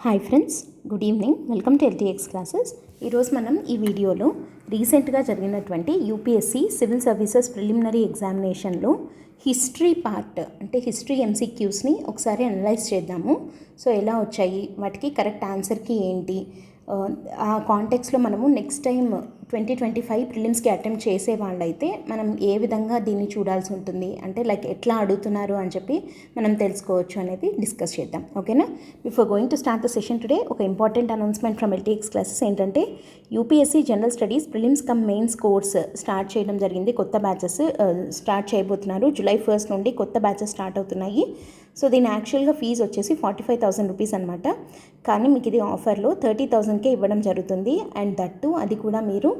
Hi friends, good evening. Welcome to LTX classes. ఈరోజు మనం ఈ వీడియోలో రీసెంట్గా జరిగినటువంటి యూపీఎస్సీ సివిల్ సర్వీసెస్ ప్రిలిమినరీ ఎగ్జామినేషన్లో హిస్టరీ పార్ట్ అంటే హిస్టరీ ఎంసీక్యూస్ని ఒకసారి అనలైజ్ చేద్దాము. సో ఎలా వచ్చాయి, వాటికి కరెక్ట్ ఆన్సర్కి ఏంటి, ఆ కాంటెక్స్లో మనము నెక్స్ట్ టైం 2025 ప్రిలిమ్స్కి అటెంప్ట్ చేసే వాళ్ళైతే మనం ఏ విధంగా దీన్ని చూడాల్సి ఉంటుంది, అంటే లైక్ ఎట్లా అడుగుతున్నారు అని చెప్పి మనం తెలుసుకోవచ్చు అనేది డిస్కస్ చేద్దాం. ఓకేనా? Before going to start the session today, ఒక important announcement from LTX classes ఏంటంటే UPSC general studies prelims cum mains course start చేయడం జరిగింది. కొత్త బ్యాచెస్ స్టార్ట్ చేయబోతున్నారు. July 1 నుండి కొత్త బ్యాచెస్ స్టార్ట్ అవుతున్నాయి. సో దీని యాక్చువల్గా ఫీజు వచ్చేసి 45,000 రూపీస్ అనమాట. కానీ మీకు ఇది ఆఫర్లో 30,000కే ఇవ్వడం జరుగుతుంది. అండ్ దట్టు అది కూడా మీరు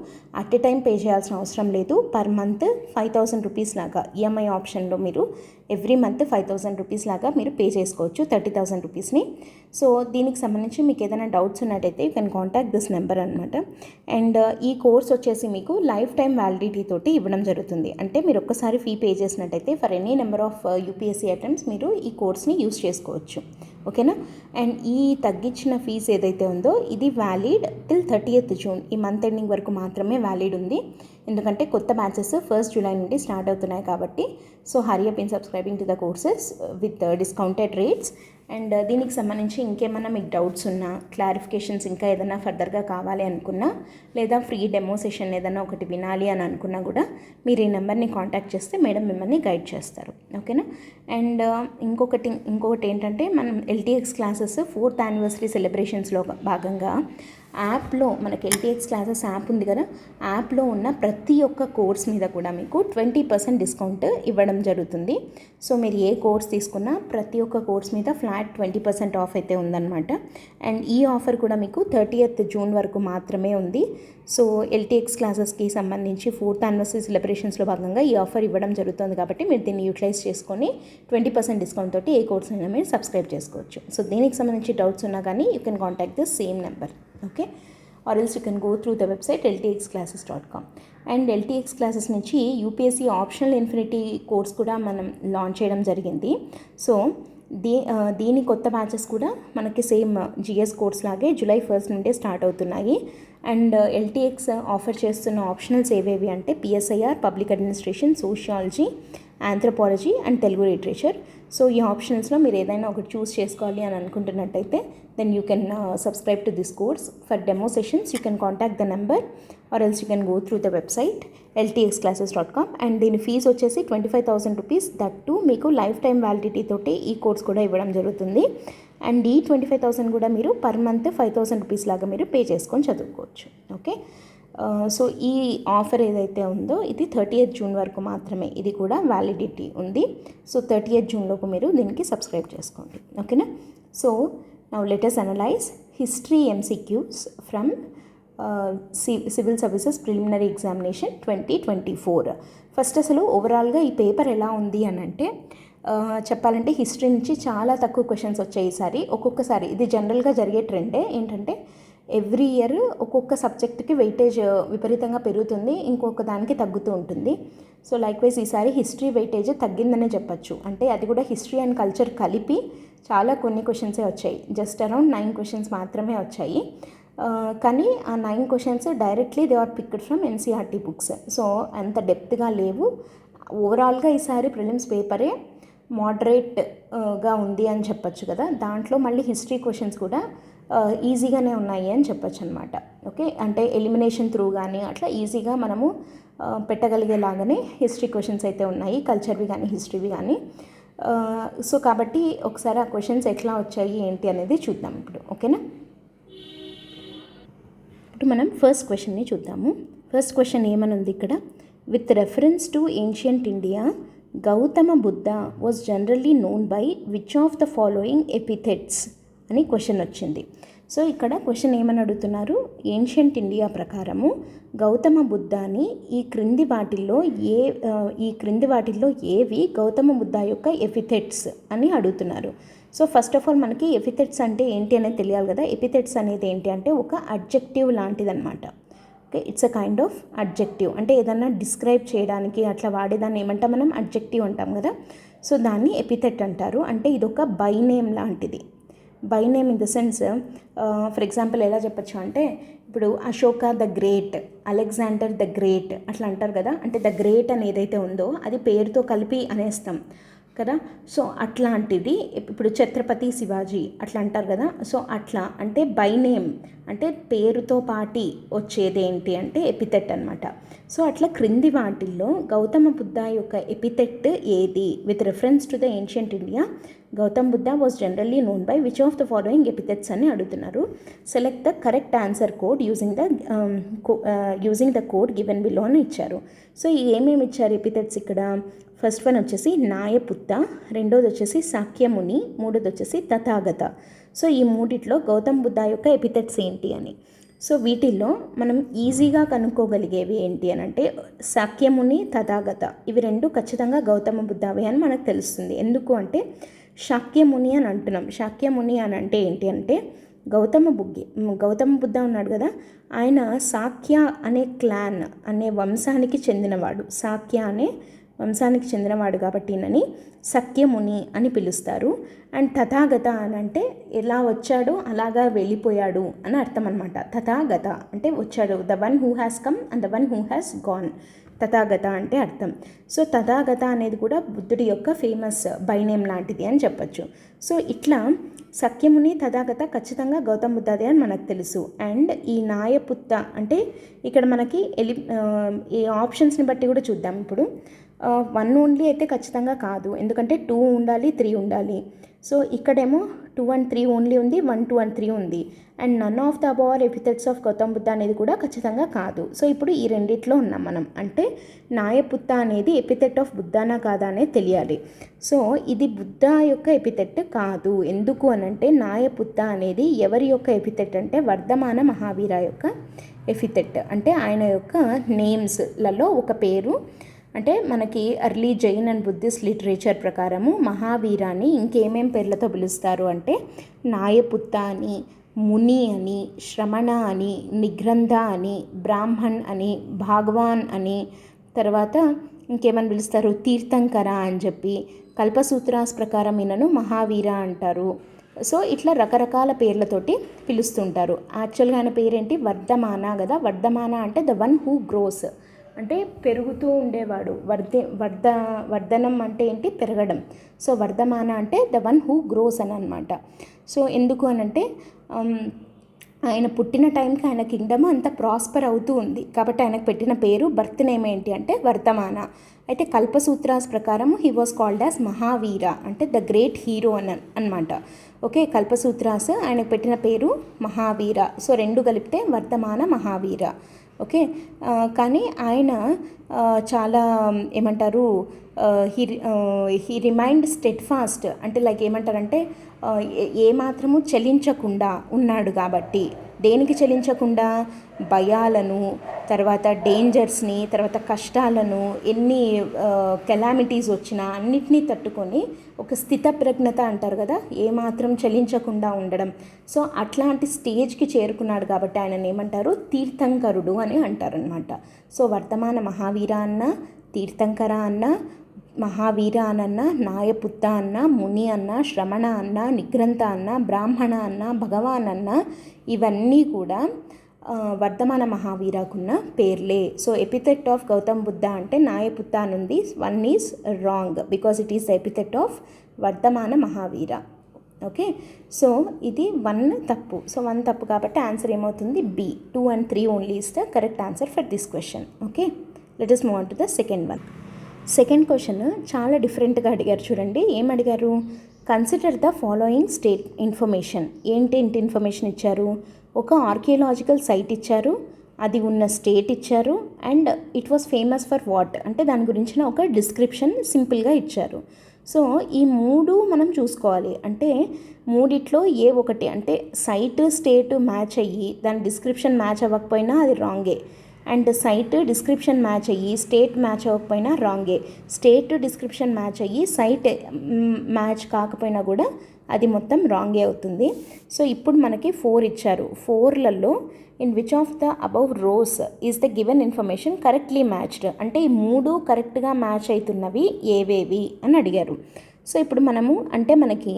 అట్ ఎ టైం పే చేయాల్సిన అవసరం లేదు. పర్ మంత్ 5,000 రూపీస్ లాగా ఈఎంఐ ఆప్షన్లో మీరు ఎవ్రీ మంత్ 5,000 రూపీస్ లాగా మీరు పే చేసుకోవచ్చు 30,000 రూపీస్ని. సో దీనికి సంబంధించి మీకు ఏదైనా డౌట్స్ ఉన్నట్టయితే you can contact this number అనమాట. అండ్ ఈ కోర్స్ వచ్చేసి మీకు లైఫ్ టైం వ్యాలిడిటీ తోటి ఇవ్వడం జరుగుతుంది. అంటే మీరు ఒక్కసారి ఫీ పే చేసినట్టయితే for any number of UPSC attempts మీరు ఈ కోర్స్ని యూస్ చేసుకోవచ్చు. ఓకేనా? అండ్ ఈ తగ్గించిన ఫీజు ఏదైతే ఉందో ఇది వ్యాలిడ్ టిల్ 30th June, ఈ మంత్ ఎండింగ్ వరకు మాత్రమే వ్యాలిడ్ ఉంది. ఎందుకంటే కొత్త బ్యాచెస్ 1st July నుండి స్టార్ట్ అవుతున్నాయి కాబట్టి. So hurry up in subscribing to the courses with discounted rates. And దీనికి సంబంధించి ఇంకేమైనా మీకు డౌట్స్ ఉన్నా, క్లారిఫికేషన్స్ ఇంకా ఏదైనా ఫర్దర్గా కావాలి అనుకున్నా, లేదా ఫ్రీ డెమో సెషన్ ఏదైనా ఒకటి వినాలి అని అనుకున్నా కూడా మీరు ఈ నెంబర్ని కాంటాక్ట్ చేస్తే మేడం మిమ్మల్ని గైడ్ చేస్తారు. ఓకేనా? అండ్ ఇంకొకటి ఏంటంటే మనం ఎల్టీఎక్స్ క్లాసెస్ 4th యానివర్సరీ సెలబ్రేషన్స్లో భాగంగా యాప్లో మనకి ఎల్టీఎక్స్ క్లాసెస్ యాప్ ఉంది కదా, యాప్లో ఉన్న ప్రతి ఒక్క కోర్స్ మీద కూడా మీకు 20% డిస్కౌంట్ ఇవ్వడం జరుగుతుంది. సో మీరు ఏ కోర్స్ తీసుకున్నా ప్రతి ఒక్క కోర్స్ మీద ఫ్లాట్ 20% ఆఫ్ అయితే ఉందన్నమాట. అండ్ ఈ ఆఫర్ కూడా మీకు 30th June వరకు మాత్రమే ఉంది. సో ఎల్టీఎక్స్ క్లాసెస్కి సంబంధించి 4th యానివర్సరీ సెలబ్రేషన్స్లో భాగంగా ఈ ఆఫర్ ఇవ్వడం జరుగుతుంది కాబట్టి మీరు దీన్ని యూటిలైజ్ చేసుకొని 20% డిస్కౌంట్ తోటి ఏ కోర్స్ అయినా మీరు సబ్స్క్రైబ్ చేసుకోవచ్చు. సో దీనికి సంబంధించి డౌట్స్ ఉన్నా కానీ you can contact the same number. Okay, are else you can go through the website ltxclasses.com. And LTX classes నుంచి యూపీఎస్సీ ఆప్షనల్ ఇన్ఫినిటీ కోర్స్ కూడా మనం లాంచ్ చేయడం జరిగింది. సో దీని కొత్త బ్యాచెస్ కూడా మనకి సేమ్ జిఎస్ కోర్స్ లాగే July 1 నుండే స్టార్ట్ అవుతున్నాయి. అండ్ ఎల్టీఎక్స్ ఆఫర్ చేస్తున్న ఆప్షనల్స్ ఏవేవి అంటే PSIR, public administration, sociology, anthropology and Telugu literature. So ఈ ఆప్షన్స్లో మీరు ఏదైనా ఒకటి చూస్ చేసుకోవాలి అని అనుకుంటున్నట్టయితే then you can subscribe to this course. For demo sessions you can contact the number or else you can go through the website ltxclasses.com. And దీని fees వచ్చేసి 25,000 రూపీస్. దట్ టు మీకు లైఫ్ టైం వ్యాలిడిటీ తోటి ఈ course కూడా ఇవ్వడం జరుగుతుంది. And ఈ 25,000 కూడా మీరు పర్ మంత్ 5,000 రూపీస్ లాగా మీరు పే చేసుకొని చదువుకోవచ్చు. ఓకే, సో ఈ ఆఫర్ ఏదైతే ఉందో ఇది 30th June వరకు మాత్రమే ఇది కూడా వ్యాలిడిటీ ఉంది. సో 30th June లోపు మీరు దీనికి సబ్స్క్రైబ్ చేసుకోండి. ఓకేనా? So now let us analyse history MCQs from civil services preliminary examination 2024. First అసలు ఓవరాల్గా ఈ పేపర్ ఎలా ఉంది అని అంటే చెప్పాలంటే హిస్టరీ నుంచి చాలా తక్కువ క్వశ్చన్స్ వచ్చాయి ఈసారి. ఒక్కొక్కసారి ఇది జనరల్గా జరిగే ట్రెండే ఏంటంటే ఎవ్రీ ఇయర్ ఒక్కొక్క సబ్జెక్ట్కి వెయిటేజ్ విపరీతంగా పెరుగుతుంది, ఇంకొక దానికి తగ్గుతూ ఉంటుంది. సో లైక్వైజ్ ఈసారి హిస్టరీ వెయిటేజ్ తగ్గిందనే చెప్పచ్చు. అంటే అది కూడా హిస్టరీ అండ్ కల్చర్ కలిపి చాలా కొన్ని క్వశ్చన్సే వచ్చాయి. జస్ట్ అరౌండ్ 9 క్వశ్చన్స్ మాత్రమే వచ్చాయి. కానీ ఆ 9 questions directly they are picked from NCERT books. So అంత డెప్త్గా లేవు. ఓవరాల్గా ఈసారి ప్రిలిమ్స్ పేపరే మోడరేట్గా ఉంది అని చెప్పచ్చు కదా. దాంట్లో మళ్ళీ హిస్టరీ క్వశ్చన్స్ కూడా ఈజీగానే ఉన్నాయి అని చెప్పచ్చు అనమాట. ఓకే, అంటే ఎలిమినేషన్ త్రూ కానీ అట్లా ఈజీగా మనము పెట్టగలిగేలాగానే హిస్టరీ క్వశ్చన్స్ అయితే ఉన్నాయి, కల్చర్వి కానీ హిస్టరీవి కానీ. సో కాబట్టి ఒకసారి ఆ క్వశ్చన్స్ ఎట్లా వచ్చాయి ఏంటి అనేది చూద్దాం ఇప్పుడు. ఓకేనా? ఇప్పుడు మనం ఫస్ట్ క్వశ్చన్ని చూద్దాము. ఫస్ట్ క్వశ్చన్ ఏమని ఉంది ఇక్కడ, with reference to ancient India Gautama Buddha was generally known by which of the following epithets అని క్వశ్చన్ వచ్చింది. సో ఇక్కడ క్వశ్చన్ ఏమని అడుగుతున్నారు, ఏన్షియంట్ ఇండియా ప్రకారము గౌతమ బుద్ధాని ఈ క్రింది వాటిల్లో ఏవి గౌతమ బుద్ధ యొక్క ఎపిథెట్స్ అని అడుగుతున్నారు. సో ఫస్ట్ ఆఫ్ ఆల్ మనకి ఎపిథెట్స్ అంటే ఏంటి అనేది తెలియాలి కదా. ఎపిథెట్స్ అనేది ఏంటి అంటే ఒక అడ్జెక్టివ్ లాంటిదన్నమాట. Okay, it's a kind of adjective. అంటే ఏదన్నా డిస్క్రైబ్ చేయడానికి అట్లా వాడేదాన్ని ఏమంటాం మనం, అడ్జెక్టివ్ అంటాం కదా. సో దాన్ని ఎపిథెట్ అంటారు. అంటే ఇదొక బై నేమ్ లాంటిది. By name in the sense for example ఎలా చెప్పచ్చు అంటే ఇప్పుడు Ashoka the great, Alexander the great అట్లా అంటారు కదా. అంటే ద గ్రేట్ అని ఏదైతే ఉందో అది పేరుతో కలిపి అనేస్తాం కదా. సో అట్లాంటిది ఇప్పుడు ఛత్రపతి శివాజీ అట్లా అంటారు కదా. సో అట్లా అంటే బై నేమ్ అంటే పేరుతో పాటి వచ్చేది ఏంటి అంటే ఎపిథెట్ అనమాట. సో అట్లా క్రింది వాటిల్లో గౌతమ బుద్ధ యొక్క ఎపిథెట్ ఏది? With reference to the ancient India, Gautam Buddha was generally known by which of the following epithets అని అడుగుతున్నారు. Select the correct answer code using the code given below అని ఇచ్చారు. సో ఏమేమి ఇచ్చారు ఎపిథెట్స్ ఇక్కడ? ఫస్ట్ వన్ వచ్చేసి నాయపుత్త, రెండోది వచ్చేసి సాక్యముని, మూడోది వచ్చేసి తథాగత. సో ఈ మూడిట్లో గౌతమ్ బుద్ధ యొక్క ఎపిథెట్స్ ఏంటి అని. సో వీటిల్లో మనం ఈజీగా కనుక్కోగలిగేవి ఏంటి అని అంటే సాక్యముని, తథాగత ఇవి రెండు ఖచ్చితంగా గౌతమ బుద్ధవే అని మనకు తెలుస్తుంది. ఎందుకు అంటే శాక్యముని అని అంటున్నాం. శాక్యముని అని అంటే ఏంటి అంటే గౌతమ బుద్ధ ఉన్నాడు కదా, ఆయన సాక్య అనే క్లాన్ అనే వంశానికి చెందినవాడు. సాక్య అనే వంశానికి చెందినవాడు కాబట్టి ఈయనని సఖ్యముని అని పిలుస్తారు. అండ్ తథాగత అని అంటే ఎలా వచ్చాడో అలాగా వెళ్ళిపోయాడు అని అర్థం అనమాట. తథాగత అంటే వచ్చాడు, the one who has come and the one who has gone, Tathagata అంటే అర్థం. సో తథాగత అనేది కూడా బుద్ధుడి యొక్క ఫేమస్ బై నేమ్ లాంటిది అని చెప్పచ్చు. సో ఇట్లా సఖ్యముని, తథాగత ఖచ్చితంగా గౌతమ బుద్ధదే అని మనకు తెలుసు. అండ్ ఈ నాయపుత్త అంటే ఇక్కడ మనకి ఈ ఆప్షన్స్ని బట్టి కూడా చూద్దాం. ఇప్పుడు 1 ఓన్లీ అయితే ఖచ్చితంగా కాదు, ఎందుకంటే 2 ఉండాలి, 3 ఉండాలి. సో ఇక్కడేమో 2 and 3 ఓన్లీ ఉంది, 1, 2 and 3 ఉంది. And none of the above are epithets of Gautam Buddha అనేది కూడా ఖచ్చితంగా కాదు. సో ఇప్పుడు ఈ రెండిట్లో ఉన్నాం మనం. అంటే నాయపుత్త అనేది ఎపిథెట్ ఆఫ్ బుద్ధానా కాదా అనేది తెలియాలి. సో ఇది బుద్ధ యొక్క ఎపిథెట్ కాదు. ఎందుకు అనంటే నాయపుత్త అనేది ఎవరి యొక్క ఎపిథెట్ అంటే వర్ధమాన మహావీర యొక్క ఎపిథెట్. అంటే ఆయన యొక్క నేమ్స్లలో ఒక పేరు. అంటే మనకి early Jain and Buddhist literature ప్రకారము మహావీరాన్ని ఇంకేమేం పేర్లతో పిలుస్తారు అంటే నాయపుత్త అని, ముని అని, శ్రమణ అని, నిగ్రంథ అని, బ్రాహ్మణ్ అని, భాగవాన్ అని, తర్వాత ఇంకేమని పిలుస్తారు తీర్థంకర అని చెప్పి, కల్పసూత్రాస్ ప్రకారం ఈయనను మహావీర అంటారు. సో ఇట్లా రకరకాల పేర్లతోటి పిలుస్తుంటారు. యాక్చువల్గా ఆయన పేరేంటి వర్ధమాన కదా. వర్ధమాన అంటే ద వన్ హూ గ్రోస్ అంటే పెరుగుతూ ఉండేవాడు. వర్ధనం అంటే ఏంటి? పెరగడం. సో వర్ధమాన అంటే ద వన్ హూ గ్రోస్ అని అనమాట. సో ఎందుకు అనంటే ఆయన పుట్టిన టైంకి ఆయన కింగ్డమ్ అంత ప్రాస్పర్ అవుతూ ఉంది కాబట్టి ఆయనకు పెట్టిన పేరు బర్త్ నేమ్ ఏంటి అంటే వర్ధమాన. అయితే కల్పసూత్రాస్ ప్రకారం he was called as Mahavir అంటే ద గ్రేట్ హీరో అనమాట. ఓకే, కల్పసూత్రాస్ ఆయనకు పెట్టిన పేరు మహావీర. సో రెండు కలిపితే వర్ధమాన మహావీర. ఓకే, కానీ ఆయన చాలా ఏమంటారు హీ రిమైండ్ స్టెడ్ ఫాస్ట్ అంటే లైక్ ఏమంటారంటే ఏమాత్రము చలించకుండా ఉన్నాడు. కాబట్టి దేనికి చలించకుండా? భయాలను, తర్వాత డేంజర్స్ని, తర్వాత కష్టాలను, ఎన్ని కెలామిటీస్ వచ్చినా అన్నిటినీ తట్టుకొని ఒక స్థితప్రజ్ఞత అంటారు కదా, ఏమాత్రం చలించకుండా ఉండడం. సో అట్లాంటి స్టేజ్కి చేరుకున్నాడు కాబట్టి ఆయన ఏమంటారు? తీర్థంకరుడు అని అంటారనమాట. సో వర్ధమాన మహావీర అన్న, తీర్థంకర అన్న, మహావీర అన్న, నాయపుత్త అన్న, ముని అన్న, శ్రమణ అన్న, నిగ్రంథ అన్న, బ్రాహ్మణ అన్న, భగవాన్ అన్న ఇవన్నీ కూడా వర్ధమాన మహావీరకున్న పేర్లే. So epithet of Gautam Buddha అంటే నాయపుత్త అనుంది. 1 is wrong because it is the epithet of Vardhamana Mahavira. Okay, so ఇది 1 తప్పు. సో 1 తప్పు కాబట్టి ఆన్సర్ ఏమవుతుంది? B. 2 and 3 only is the correct answer for this question. Okay, let us move on to the second one. Second question చాలా డిఫరెంట్గా అడిగారు. చూడండి ఏం అడిగారు? Consider the following state information. ఏంటి ఇన్ఫర్మేషన్ ఇచ్చారు? ఒక ఆర్కియలాజికల్ సైట్ ఇచ్చారు, అది ఉన్న స్టేట్ ఇచ్చారు, and it was famous for what అంటే దాని గురించిన ఒక డిస్క్రిప్షన్ సింపుల్గా ఇచ్చారు. సో ఈ 3 మనం చూసుకోవాలి. అంటే మూడిట్లో ఏ ఒకటి అంటే సైట్ స్టేట్ మ్యాచ్ అయ్యి దాని డిస్క్రిప్షన్ మ్యాచ్ అవ్వకపోయినా అది రాంగే. అండ్ సైట్ డిస్క్రిప్షన్ మ్యాచ్ అయ్యి స్టేట్ మ్యాచ్ అవ్వకపోయినా రాంగే. స్టేట్ డిస్క్రిప్షన్ మ్యాచ్ అయ్యి సైట్ మ్యాచ్ కాకపోయినా కూడా అది మొత్తం రాంగే అవుతుంది. సో ఇప్పుడు మనకి 4 ఇచ్చారు. 4లలో in which of the above rows is the given information correctly matched అంటే ఈ 3 కరెక్ట్గా మ్యాచ్ అవుతున్నవి ఏవేవి అని అడిగారు. సో ఇప్పుడు మనము అంటే మనకి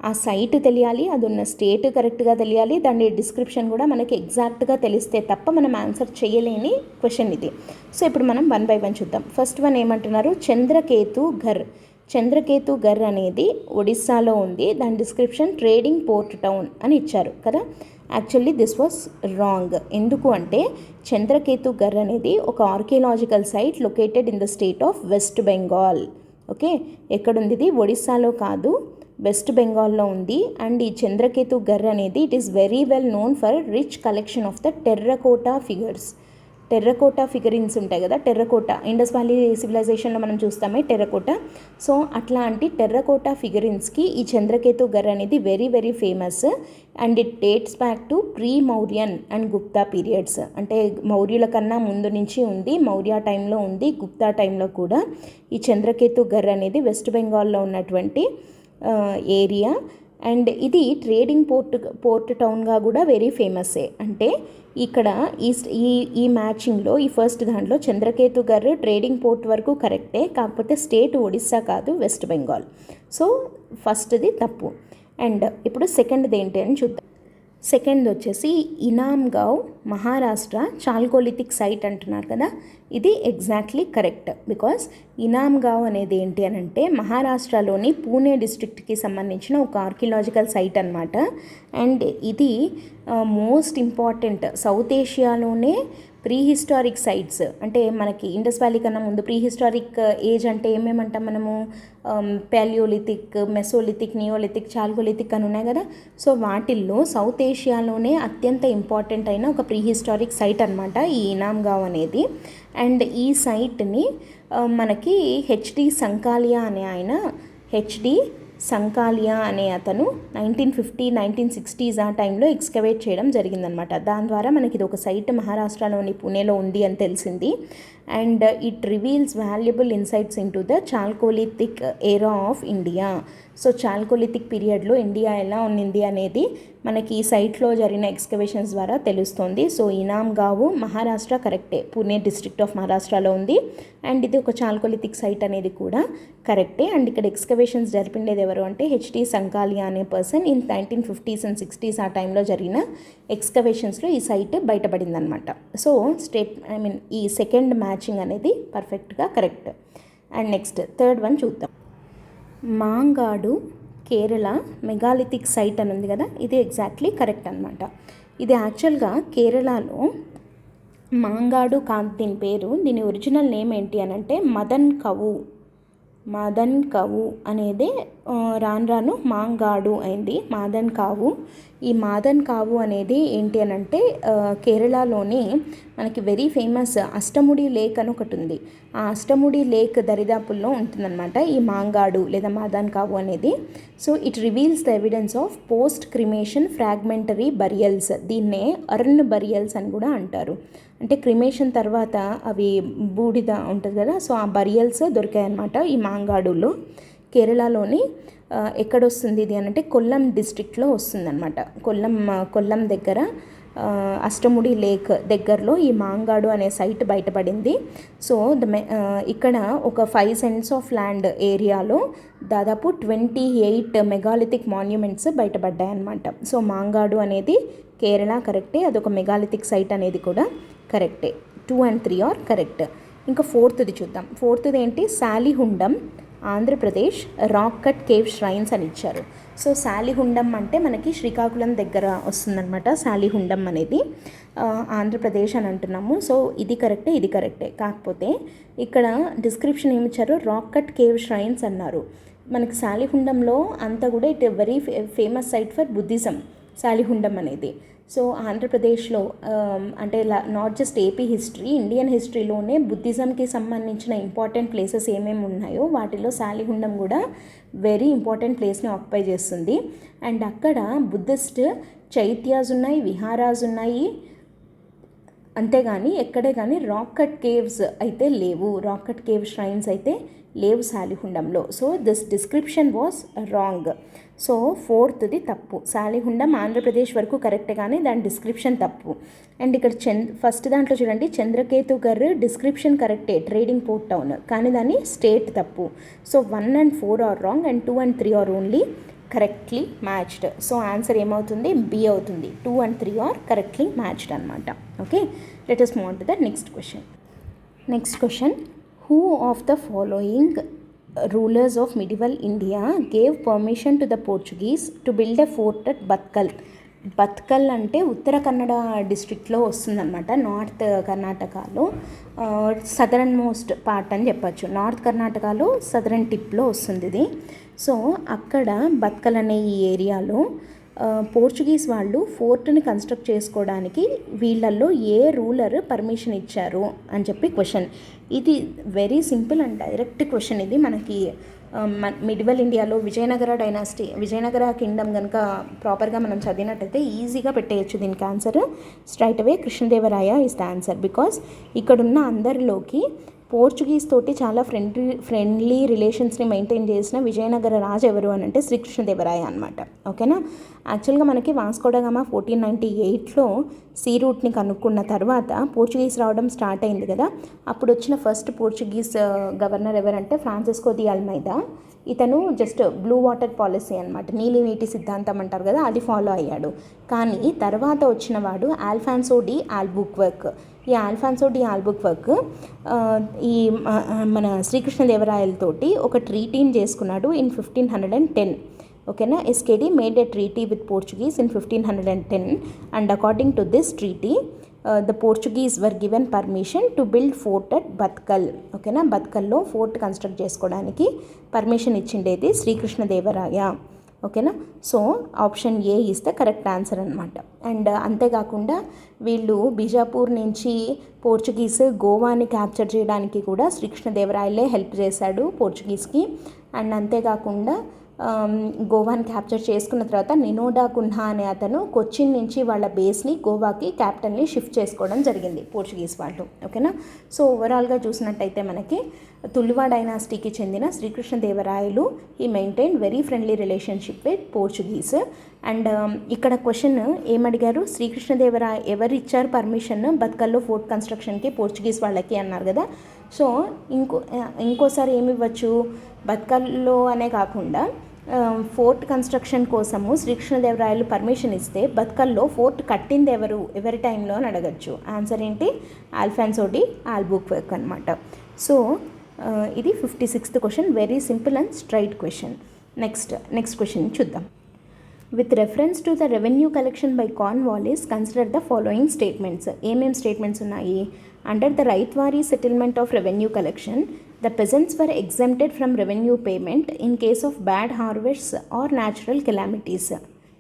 ఆ సైట్ తెలియాలి, అది ఉన్న స్టేట్ కరెక్ట్గా తెలియాలి, దాని డిస్క్రిప్షన్ కూడా మనకి ఎగ్జాక్ట్గా తెలిస్తే తప్ప మనం ఆన్సర్ చేయలేని క్వశ్చన్ ఇది. సో ఇప్పుడు మనం 1 by 1 చూద్దాం. ఫస్ట్ వన్ ఏమంటున్నారు, చంద్రకేతు ఘర్. చంద్రకేతు ఘర్ అనేది ఒడిస్సాలో ఉంది. దాని డిస్క్రిప్షన్ ట్రేడింగ్ పోర్ట్ టౌన్ అని ఇచ్చారు కదా. Actually this was wrong. ఎందుకు అంటే చంద్రకేతు ఘర్ అనేది ఒక archaeological site located in the state of West Bengal. Okay, ఎక్కడుంది ఇది? ఒడిస్సాలో కాదు, వెస్ట్ బెంగాల్లో ఉంది. అండ్ ఈ చంద్రకేతు ఘర్ అనేది it is very well known for rich collection of the terracotta figures. Terracotta figurines ఉంటాయి కదా, టెర్రకోటా ఇండస్ వ్యాలీ సివిలైజేషన్లో మనం చూస్తామే టెర్రకోటా. సో అట్లాంటి టెర్రకోటా ఫిగరిన్స్కి ఈ చంద్రకేతు ఘర్ అనేది very very famous. And it dates back to pre Mauryan and Gupta periods. అంటే మౌర్యుల కన్నా ముందు నుంచి ఉంది, మౌర్య టైంలో ఉంది, గుప్తా టైంలో కూడా ఈ చంద్రకేతు ఘర్ అనేది వెస్ట్ బెంగాల్లో ఉన్నటువంటి ఏరియా. అండ్ ఇది ట్రేడింగ్ పోర్ట్ టౌన్గా కూడా వెరీ ఫేమస్సే. అంటే ఇక్కడ ఈ మ్యాచింగ్లో ఈ ఫస్ట్ దాంట్లో చంద్రకేతు ఘర్ ట్రేడింగ్ పోర్ట్ వరకు కరెక్టే, కాకపోతే స్టేట్ ఒడిస్సా కాదు, వెస్ట్ బెంగాల్. సో ఫస్ట్ది తప్పు. అండ్ ఇప్పుడు సెకండ్ది ఏంటి అని చూద్దాం. సెకండ్ వచ్చేసి ఇనామ్గావ్, మహారాష్ట్ర చాల్కోలిథిక్ సైట్ అంటున్నారు కదా. ఇది ఎగ్జాక్ట్లీ కరెక్ట్. బికాస్ ఇనామ్గావ్ అనేది ఏంటి అని అంటే మహారాష్ట్రలోని పూణే డిస్ట్రిక్ట్కి సంబంధించిన ఒక ఆర్కియలాజికల్ సైట్ అనమాట. అండ్ ఇది మోస్ట్ ఇంపార్టెంట్ సౌత్ ఏషియాలోనే ప్రీ హిస్టారిక్ సైట్స్. అంటే మనకి ఇండస్ వ్యాలీ కన్నా ముందు ప్రీ హిస్టారిక్ ఏజ్ అంటే ఏమేమంటాం మనము, పాలియోలిథిక్, మెసోలిథిక్, నియోలిథిక్, చాల్కోలిథిక్ అని ఉన్నాయి కదా. సో వాటిల్లో సౌత్ ఏషియాలోనే అత్యంత ఇంపార్టెంట్ అయిన ఒక ప్రీ హిస్టారిక్ సైట్ అనమాట ఈ ఇనామ్గావ్ అనేది. అండ్ ఈ సైట్ని మనకి హెచ్డి సంకాలియా అనే ఆయన, హెచ్డి సంకాలియా అనే అతను 1950, 1960s ఆ టైంలో ఎక్స్కవేట్ చేయడం జరిగిందనమాట. దాని ద్వారా మనకి ఇది ఒక సైట్ మహారాష్ట్రలోని పుణేలో ఉంది అని తెలిసింది. And it reveals valuable insights in to the chalcolithic ఏరా ఆఫ్ ఇండియా. సో చాల్కోలిథిక్ పీరియడ్లో ఇండియా ఎలా ఉన్నింది అనేది మనకి ఈ సైట్లో జరిగిన ఎక్స్కవేషన్స్ ద్వారా తెలుస్తుంది. సో ఇనామ్గావ్ మహారాష్ట్ర కరెక్టే, పూణే డిస్ట్రిక్ట్ ఆఫ్ మహారాష్ట్రలో ఉంది. అండ్ ఇది ఒక చాల్కోలిథిక్ సైట్ అనేది కూడా కరెక్టే. అండ్ ఇక్కడ ఎక్స్కవేషన్స్ జరిపిండేది ఎవరు అంటే హెచ్డి సంకాలియా అనే person. In 1950s and 60s ఆ టైంలో జరిగిన ఎక్స్కవేషన్స్లో ఈ సైట్ బయటపడిందనమాట. సో ఈ సెకండ్ మ్యాచింగ్ అనేది పర్ఫెక్ట్గా correct. And next third one చూద్దాం. మాంగాడు కేరళ మెగాలిథిక్ సైట్ అని ఉంది కదా, ఇది ఎగ్జాక్ట్లీ కరెక్ట్ అనమాట. ఇది యాక్చువల్గా కేరళలో మాంగాడు కాదు దీని పేరు. దీని ఒరిజినల్ నేమ్ ఏంటి అని అంటే మదన్ కవు అనేది రాను మాంగాడు అయింది మాదన్ కావు. ఈ మాదన్ కావు అనేది ఏంటి అని అంటే కేరళలోని మనకి వెరీ ఫేమస్ అష్టముడి లేక్ అని ఒకటి ఉంది. ఆ అష్టముడి లేక్ దరిదాపుల్లో ఉంటుందన్నమాట ఈ మాంగాడు లేదా మాదన్ కావు అనేది. So it reveals the evidence of post cremation fragmentary burials. దీన్నే అర్న్ బరియల్స్ అని కూడా అంటారు. అంటే క్రిమేషన్ తర్వాత అవి బూడిద ఉంటుంది కదా, సో ఆ బరియల్స్ దొరికాయన్నమాట ఈ మాంగాడులో. కేరళలోని ఎక్కడొస్తుంది ఇది అంటే కొల్లం డిస్ట్రిక్ట్లో వస్తుందన్నమాట. కొల్లం దగ్గర అష్టముడి లేక్ దగ్గరలో ఈ మాంగాడు అనే సైట్ బయటపడింది. సో ఇక్కడ ఒక 5 cents ఆఫ్ ల్యాండ్ ఏరియాలో దాదాపు 28 మెగాలిథిక్ మాన్యుమెంట్స్ బయటపడ్డాయి అన్నమాట. సో మాంగాడు అనేది కేరళ కరెక్టే, అదొక మెగాలిథిక్ సైట్ అనేది కూడా కరెక్టే. 2 and 3 ఆర్ కరెక్ట్. ఇంకా ఫోర్త్ది చూద్దాం. ఫోర్త్ది ఏంటి, Salihundam Andhra Pradesh rock cut cave shrines అని ఇచ్చారు. సో సాలిహుండం అంటే మనకి శ్రీకాకుళం దగ్గర వస్తుందన్నమాట. సాలిహుండం అనేది ఆంధ్రప్రదేశ్ అని అంటున్నాము. సో ఇది కరెక్టే, ఇది కరెక్టే. కాకపోతే ఇక్కడ డిస్క్రిప్షన్ ఏమి ఇచ్చారు, రాక్ కట్ కేవ్ ష్రైన్స్ అన్నారు. మనకి సాలిహుండంలో అంతా కూడా it very famous site for Buddhism Salihundam అనేది. సో ఆంధ్రప్రదేశ్లో అంటే not just AP history, Indian హిస్టరీలోనే బుద్ధిజంకి సంబంధించిన ఇంపార్టెంట్ ప్లేసెస్ ఏమేమి ఉన్నాయో వాటిలో సాలిహుండం కూడా వెరీ ఇంపార్టెంట్ ప్లేస్ని ఆక్యుపై చేస్తుంది. అండ్ అక్కడ బుద్ధిస్ట్ చైత్యాస్ ఉన్నాయి, విహారాస్ ఉన్నాయి, అంతేగాని ఎక్కడే కానీ రాక్ కట్ కేవ్స్ అయితే లేవు, రాక్ కట్ కేవ్ ష్రైన్స్ అయితే లేవు సాలిహుండంలో. So this description was wrong. So ఫోర్త్ది తప్పు. సాలిహుండం ఆంధ్రప్రదేశ్ వరకు కరెక్ట్, కానీ దాని డిస్క్రిప్షన్ తప్పు. అండ్ ఇక్కడ ఫస్ట్ దాంట్లో చూడండి, చంద్రకేతుగర్ డిస్క్రిప్షన్ కరెక్టే, ట్రేడింగ్ పోర్ట్ టౌన్, కానీ దాని స్టేట్ తప్పు. So 1 and 4 are wrong and 2 and 3 are only correctly matched. So answer ఏమవుతుంది? బి అవుతుంది. 2 and 3 ఆర్ కరెక్ట్లీ మ్యాచ్డ్ అనమాట. Okay, let us move on to the next question. Next question, who of the following rulers of medieval India gave permission to the Portuguese to build a fort at Batkal? Bhatkal అంటే ఉత్తర కన్నడ డిస్ట్రిక్ట్లో వస్తుందన్నమాట, north కర్ణాటకలో southern most part అని చెప్పచ్చు. North కర్ణాటకలో southern టిప్లో వస్తుంది ఇది. So అక్కడ బత్కల్ అనే ఈ ఏరియాలో పోర్చుగీస్ వాళ్ళు ఫోర్ట్ని కన్స్ట్రక్ట్ చేసుకోవడానికి వీళ్ళల్లో ఏ రూలర్ పర్మిషన్ ఇచ్చారు అని చెప్పి క్వశ్చన్. ఇది very simple and direct question. ఇది మనకి మిడివల్ ఇండియాలో విజయనగర డైనాసిటీ, విజయనగర కింగ్డమ్ కనుక ప్రాపర్గా మనం చదివినట్టయితే ఈజీగా పెట్టేయచ్చు దీనికి answer. Straight away Krishnadevaraya is the answer. Because ఇక్కడున్న అందరిలోకి పోర్చుగీస్ తోటి చాలా ఫ్రెండ్లీ రిలేషన్స్ని మెయింటైన్ చేసిన విజయనగర రాజు ఎవరు అని అంటే శ్రీకృష్ణదేవరాయ అనమాట. ఓకేనా. యాక్చువల్గా మనకి వాస్కోడగామా 1498లో సీ రూట్ని కనుక్కున్న తర్వాత పోర్చుగీస్ రావడం స్టార్ట్ అయింది కదా. అప్పుడు వచ్చిన ఫస్ట్ పోర్చుగీస్ గవర్నర్ ఎవరంటే ఫ్రాన్సిస్కో ది అల్మైదా. ఇతను జస్ట్ బ్లూ వాటర్ పాలసీ అనమాట, నీలి నీటి సిద్ధాంతం అంటారు కదా, అది ఫాలో అయ్యాడు. కానీ తర్వాత వచ్చిన వాడు ఆల్ఫాన్సో డి ఆల్బుక్వర్క్. ఈ ఆల్ఫాన్సో డి ఆల్బుక్వర్క్ ఈ మన శ్రీకృష్ణదేవరాయలతోటి ఒక ట్రీటీని చేసుకున్నాడు ఇన్ 1510. ఓకేనా. SKD made a treaty with Portuguese in 1510 and according to this treaty the Portuguese were given permission to build fort at Bhatkal. ఓకేనా. బత్కల్లో ఫోర్ట్ కన్స్ట్రక్ట్ చేసుకోవడానికి పర్మిషన్ ఇచ్చిండేది శ్రీకృష్ణదేవరాయ. ఓకేనా. So option A is the correct answer అనమాట. And అంతేకాకుండా వీళ్ళు బీజాపూర్ నుంచి Portuguese గోవాని capture చేయడానికి కూడా శ్రీకృష్ణదేవరాయలే help చేశాడు పోర్చుగీస్కి. అండ్ అంతేకాకుండా గోవాని క్యాప్చర్ చేసుకున్న తర్వాత నినోడా కున్హా అనే అతను కొచ్చిన్ నుంచి వాళ్ళ బేస్ని గోవాకి క్యాపిటల్ని షిఫ్ట్ చేసుకోవడం జరిగింది పోర్చుగీస్ వాళ్ళు. ఓకేనా. సో ఓవరాల్గా చూసినట్టయితే మనకి తులువా డైనాసిటీకి చెందిన శ్రీకృష్ణదేవరాయలు ఈ maintain very friendly relationship with Portuguese. And ఇక్కడ క్వశ్చన్ ఏమడిగారు, శ్రీకృష్ణదేవరాయ ఎవరు ఇచ్చారు పర్మిషన్ బత్కల్లో ఫోర్ట్ కన్స్ట్రక్షన్కి పోర్చుగీస్ వాళ్ళకి అన్నారు కదా. సో ఇంకోసారి ఏమి ఇవ్వచ్చు, బత్కల్లో అనే కాకుండా ఫోర్ట్ కన్స్ట్రక్షన్ కోసము శ్రీకృష్ణదేవరాయలు పర్మిషన్ ఇస్తే బత్కల్లో ఫోర్ట్ కట్టింది ఎవరి టైంలో అని అడగచ్చు. ఆన్సర్ ఏంటి? ఆల్ఫాన్సో డి ఆల్బుక్వర్క్ అనమాట. సో ఇది 56th question. Very simple and straight question. Next question చూద్దాం. With reference to the revenue collection by Cornwallis consider the following statements. ఏమేం స్టేట్మెంట్స్ ఉన్నాయి? Under the ryotwari settlement of revenue collection the peasants were exempted from revenue payment in case of bad harvests or natural calamities.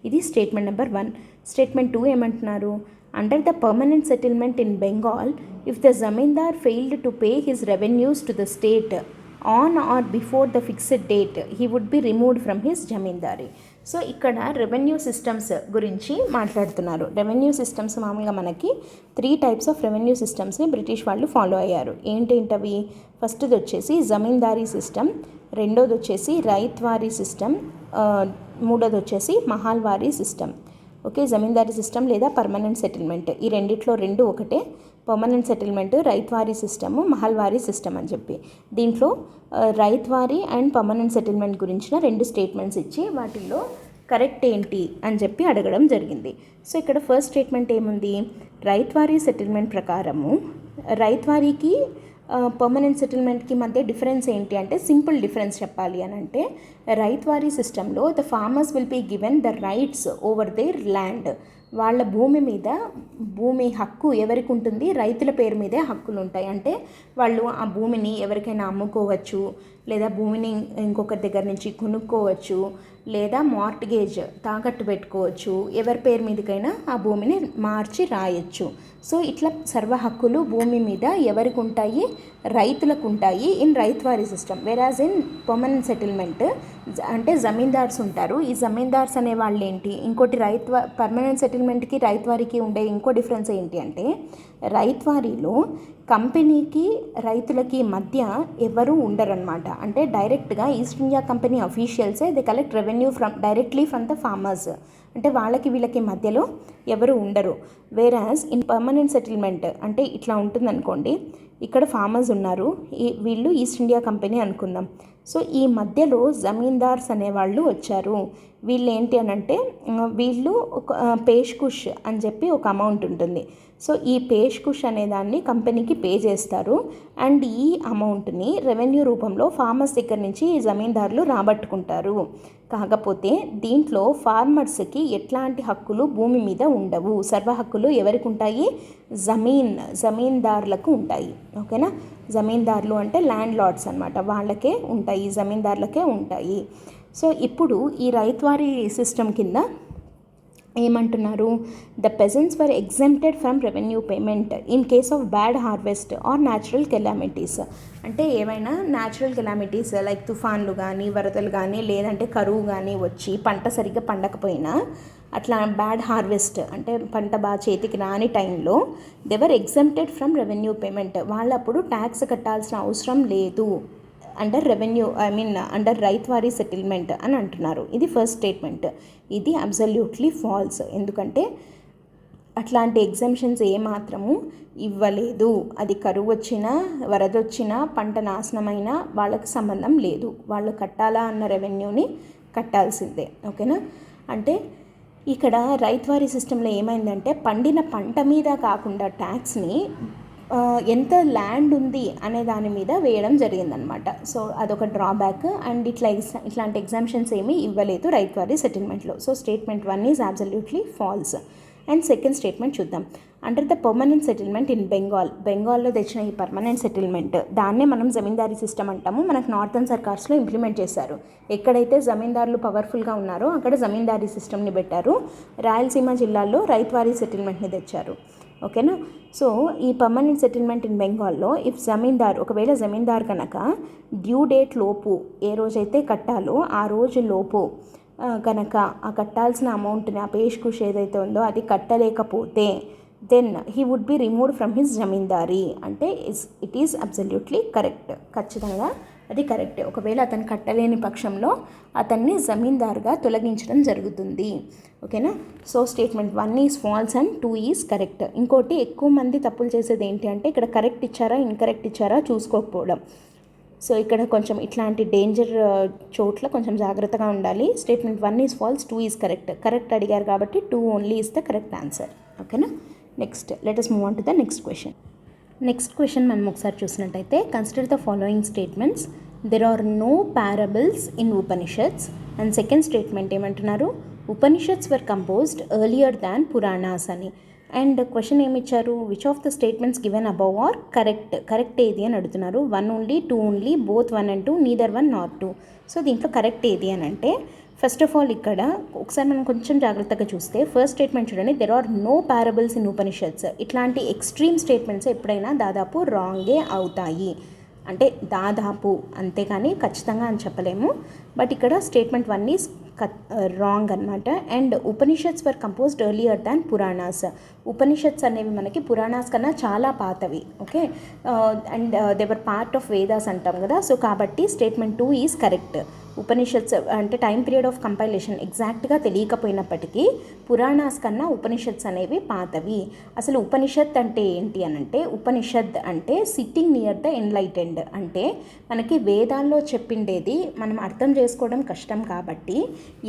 ఇది statement number 1. Statement 2 ఏమంటున్నారు? Under the permanent settlement in Bengal if the zamindar failed to pay his revenues to the state on or before the fixed date he would be removed from his zamindari. So ఇక్కడ revenue systems గురించి మాట్లాడుతున్నారు. Revenue systems మామూలుగా మనకి 3 types of revenue సిస్టమ్స్ని British వాళ్ళు follow అయ్యారు. ఏంటేంటవి? ఫస్ట్ది వచ్చేసి జమీందారీ సిస్టమ్, రెండోది వచ్చేసి రైత్వారీ సిస్టమ్, మూడోది వచ్చేసి మహాల్వారీ సిస్టమ్. ఓకే, జమీందారీ సిస్టమ్ లేదా పర్మనెంట్ సెటిల్మెంట్, ఈ రెండిట్లో రెండు ఒకటే. Permanent settlement ryotwari system, Mahalwari system అని చెప్పి. దీంట్లో రైత్వారీ అండ్ పర్మనెంట్ సెటిల్మెంట్ గురించిన 2 స్టేట్మెంట్స్ ఇచ్చి వాటిల్లో కరెక్ట్ ఏంటి అని చెప్పి అడగడం జరిగింది. సో ఇక్కడ ఫస్ట్ స్టేట్మెంట్ ఏముంది? రైత్వారీ సెటిల్మెంట్ ప్రకారము రైత్వారీకి పర్మనెంట్ సెటిల్మెంట్కి మధ్య డిఫరెన్స్ ఏంటి అంటే, సింపుల్ డిఫరెన్స్ చెప్పాలి అని అంటే, రైత్వారీ సిస్టంలో the farmers will be given the rights over their land. వాళ్ళ భూమి మీద భూమి హక్కు ఎవరికి ఉంటుంది? రైతుల పేరు మీదే హక్కులు ఉంటాయి. అంటే వాళ్ళు ఆ భూమిని ఎవరికైనా అమ్ముకోవచ్చు, లేదా భూమిని ఇంకొకరి దగ్గర నుంచి కొనుక్కోవచ్చు, లేదా మార్ట్గేజ్ తాకట్టు పెట్టుకోవచ్చు, ఎవరి పేరు మీదకైనా ఆ భూమిని మార్చి రాయొచ్చు. సో ఇట్లా సర్వ హక్కులు భూమి మీద ఎవరికి ఉంటాయి? రైతులకు ఉంటాయి in ryotwari system. Whereas in permanent settlement అంటే జమీందార్స్ ఉంటారు. ఈ జమీందార్స్ అనే వాళ్ళు ఏంటి, ఇంకోటి పర్మనెంట్ సెటిల్మెంట్కి రైతువారికి ఉండే ఇంకో డిఫరెన్స్ ఏంటి అంటే, రైతువారీలో కంపెనీకి రైతులకి మధ్య ఎవరు ఉండరన్నమాట. అంటే డైరెక్ట్గా ఈస్ట్ ఇండియా కంపెనీ అఫీషియల్సే they collect revenue directly from the farmers. అంటే వాళ్ళకి వీళ్ళకి మధ్యలో ఎవరు ఉండరు. వేరాజ్ ఇన్ పర్మనెంట్ సెటిల్మెంట్ అంటే ఇట్లా ఉంటుందనుకోండి, ఇక్కడ ఫార్మర్స్ ఉన్నారు, వీళ్ళు ఈస్ట్ ఇండియా కంపెనీ అనుకుందాం. సో ఈ మధ్యలో జమీందార్స్ అనేవాళ్ళు వచ్చారు. వీళ్ళు ఏంటి అని అంటే, వీళ్ళు ఒక పేష్కుష్ అని చెప్పి ఒక అమౌంట్ ఉంటుంది. సో ఈ పేష్కుష్ అనేదాన్ని కంపెనీకి పే చేస్తారు. అండ్ ఈ అమౌంట్ని రెవెన్యూ రూపంలో ఫార్మర్స్ దగ్గర నుంచి ఈ జమీందారులు రాబట్టుకుంటారు. కాకపోతే దీంట్లో ఫార్మర్స్కి ఎట్లాంటి హక్కులు భూమి మీద ఉండవు. సర్వ హక్కులు ఎవరికి ఉంటాయి, జమీందారులకు ఉంటాయి. ఓకేనా, జమీందారులు అంటే ల్యాండ్ లార్డ్స్ అనమాట, వాళ్ళకే ఉంటాయి, జమీందారులకే ఉంటాయి. సో ఇప్పుడు ఈ రైతువారీ సిస్టమ్ కింద ఏమంటున్నారు, the peasants were exempted from revenue payment in case of bad harvest or natural calamities. అంటే ఏమైనా న్యాచురల్ కెలామిటీస్ లైక్ తుఫాన్లు కానీ, వరదలు కానీ, లేదంటే కరువు కానీ వచ్చి పంట సరిగ్గా పండకపోయినా, అట్లా బ్యాడ్ హార్వెస్ట్ అంటే పంట బాగా చేతికి రాని టైంలో they were exempted from revenue payment. వాళ్ళప్పుడు ట్యాక్స్ కట్టాల్సిన అవసరం లేదు under revenue under ryotwari settlement అని అంటున్నారు. ఇది ఫస్ట్ స్టేట్మెంట్. ఇది అబ్సల్యూట్లీ ఫాల్స్. ఎందుకంటే అట్లాంటి ఎగ్జంప్షన్స్ ఏమాత్రము ఇవ్వలేదు. అది కరువు వచ్చినా, వరద వచ్చినా, పంట నాశనమైనా వాళ్ళకి సంబంధం లేదు. వాళ్ళు కట్టాలా అన్న రెవెన్యూని కట్టాల్సిందే. ఓకేనా, అంటే ఇక్కడ రైతువారీ సిస్టంలో ఏమైందంటే, పండిన పంట మీద కాకుండా ట్యాక్స్ని ఎంత ల్యాండ్ ఉంది అనే దాని మీద వేయడం జరిగిందనమాట. సో అదొక డ్రాబ్యాక్. అండ్ ఇట్లాంటి ఎగ్జామ్షన్స్ ఏమీ ఇవ్వలేదు రైతువారీ సెటిల్మెంట్లో. So statement 1 is absolutely false. And second statement చూద్దాం. Under the permanent settlement in బెంగాల్లో తెచ్చిన ఈ పర్మనెంట్ సెటిల్మెంట్, దాన్నే మనం జమీందారీ సిస్టమ్ అంటాము. మనకు నార్థన్ సర్కార్స్లో ఇంప్లిమెంట్ చేశారు. ఎక్కడైతే జమీందారులు పవర్ఫుల్గా ఉన్నారో అక్కడ జమీందారీ సిస్టమ్ని పెట్టారు. రాయలసీమ జిల్లాల్లో రైతువారీ సెటిల్మెంట్ని తెచ్చారు. ఓకేనా, సో ఈ పర్మనెంట్ సెటిల్మెంట్ ఇన్ బెంగాల్లో ఒకవేళ జమీందార్ కనుక డ్యూ డేట్ లోపు ఏ రోజైతే కట్టాలో ఆ రోజు లోపు కనుక ఆ కట్టాల్సిన అమౌంట్ని, ఆ పేష్కుష్ ఏదైతే ఉందో అది కట్టలేకపోతే then he would be removed from his zamindari. అంటే ఇట్ ఈస్ అబ్సల్యూట్లీ కరెక్ట్. ఖచ్చితంగా అది కరెక్టే. ఒకవేళ అతను కట్టలేని పక్షంలో అతన్ని జమీందారుగా తొలగించడం జరుగుతుంది. ఓకేనా, so statement 1 is falls and 2 is correct. ఇంకోటి, ఎక్కువ మంది తప్పులు చేసేది ఏంటి అంటే, ఇక్కడ కరెక్ట్ ఇచ్చారా ఇన్కరెక్ట్ ఇచ్చారా చూసుకోకపోవడం. సో ఇక్కడ కొంచెం ఇట్లాంటి డేంజర్ చోట్ల కొంచెం జాగ్రత్తగా ఉండాలి. Statement 1 is false, 2 is correct అడిగారు కాబట్టి 2 only is the correct answer. ఓకేనా, next let us move on to the next question. Next question మనం ఒకసారి చూసినట్టయితే, consider the following statements. There are no parables in Upanishads. And second statement ఏమంటున్నారు, Upanishads were composed earlier than Puranas అని. And question ఏమి ఇచ్చారు, which of the statements given above are correct ఏది అని అడుగుతున్నారు. 1 only, 2 only, both 1 and 2, neither 1 not 2. So దీంట్లో correct ఏది అని అంటే, ఫస్ట్ ఆఫ్ ఆల్ ఇక్కడ ఒకసారి మనం కొంచెం జాగ్రత్తగా చూస్తే ఫస్ట్ స్టేట్మెంట్ చూడండి, there are no parables in Upanishads. ఇట్లాంటి ఎక్స్ట్రీమ్ స్టేట్మెంట్స్ ఎప్పుడైనా దాదాపు రాంగే అవుతాయి. అంటే దాదాపు, అంతేకాని ఖచ్చితంగా అని చెప్పలేము. బట్ ఇక్కడ స్టేట్మెంట్ 1 ఈజ్ రాంగ్ అనమాట. And Upanishads were composed earlier than Puranas. Upanishads అనేవి మనకి పురాణాస్ కన్నా చాలా పాతవి. Okay, and they're part of Vedas అంటాం కదా. సో కాబట్టి స్టేట్మెంట్ 2 ఈజ్ కరెక్ట్. ఉపనిషత్స్ అంటే టైం పీరియడ్ ఆఫ్ కంపైలేషన్ ఎగ్జాక్ట్గా తెలియకపోయినప్పటికీ పురాణాస్ కన్నా ఉపనిషత్స్ అనేవి పాతవి. అసలు ఉపనిషత్ అంటే ఏంటి అని అంటే, ఉపనిషత్ అంటే సిట్టింగ్ నియర్ ద ఎన్లైటెండ్. అంటే మనకి వేదాల్లో చెప్పిండేది మనం అర్థం చేసుకోవడం కష్టం కాబట్టి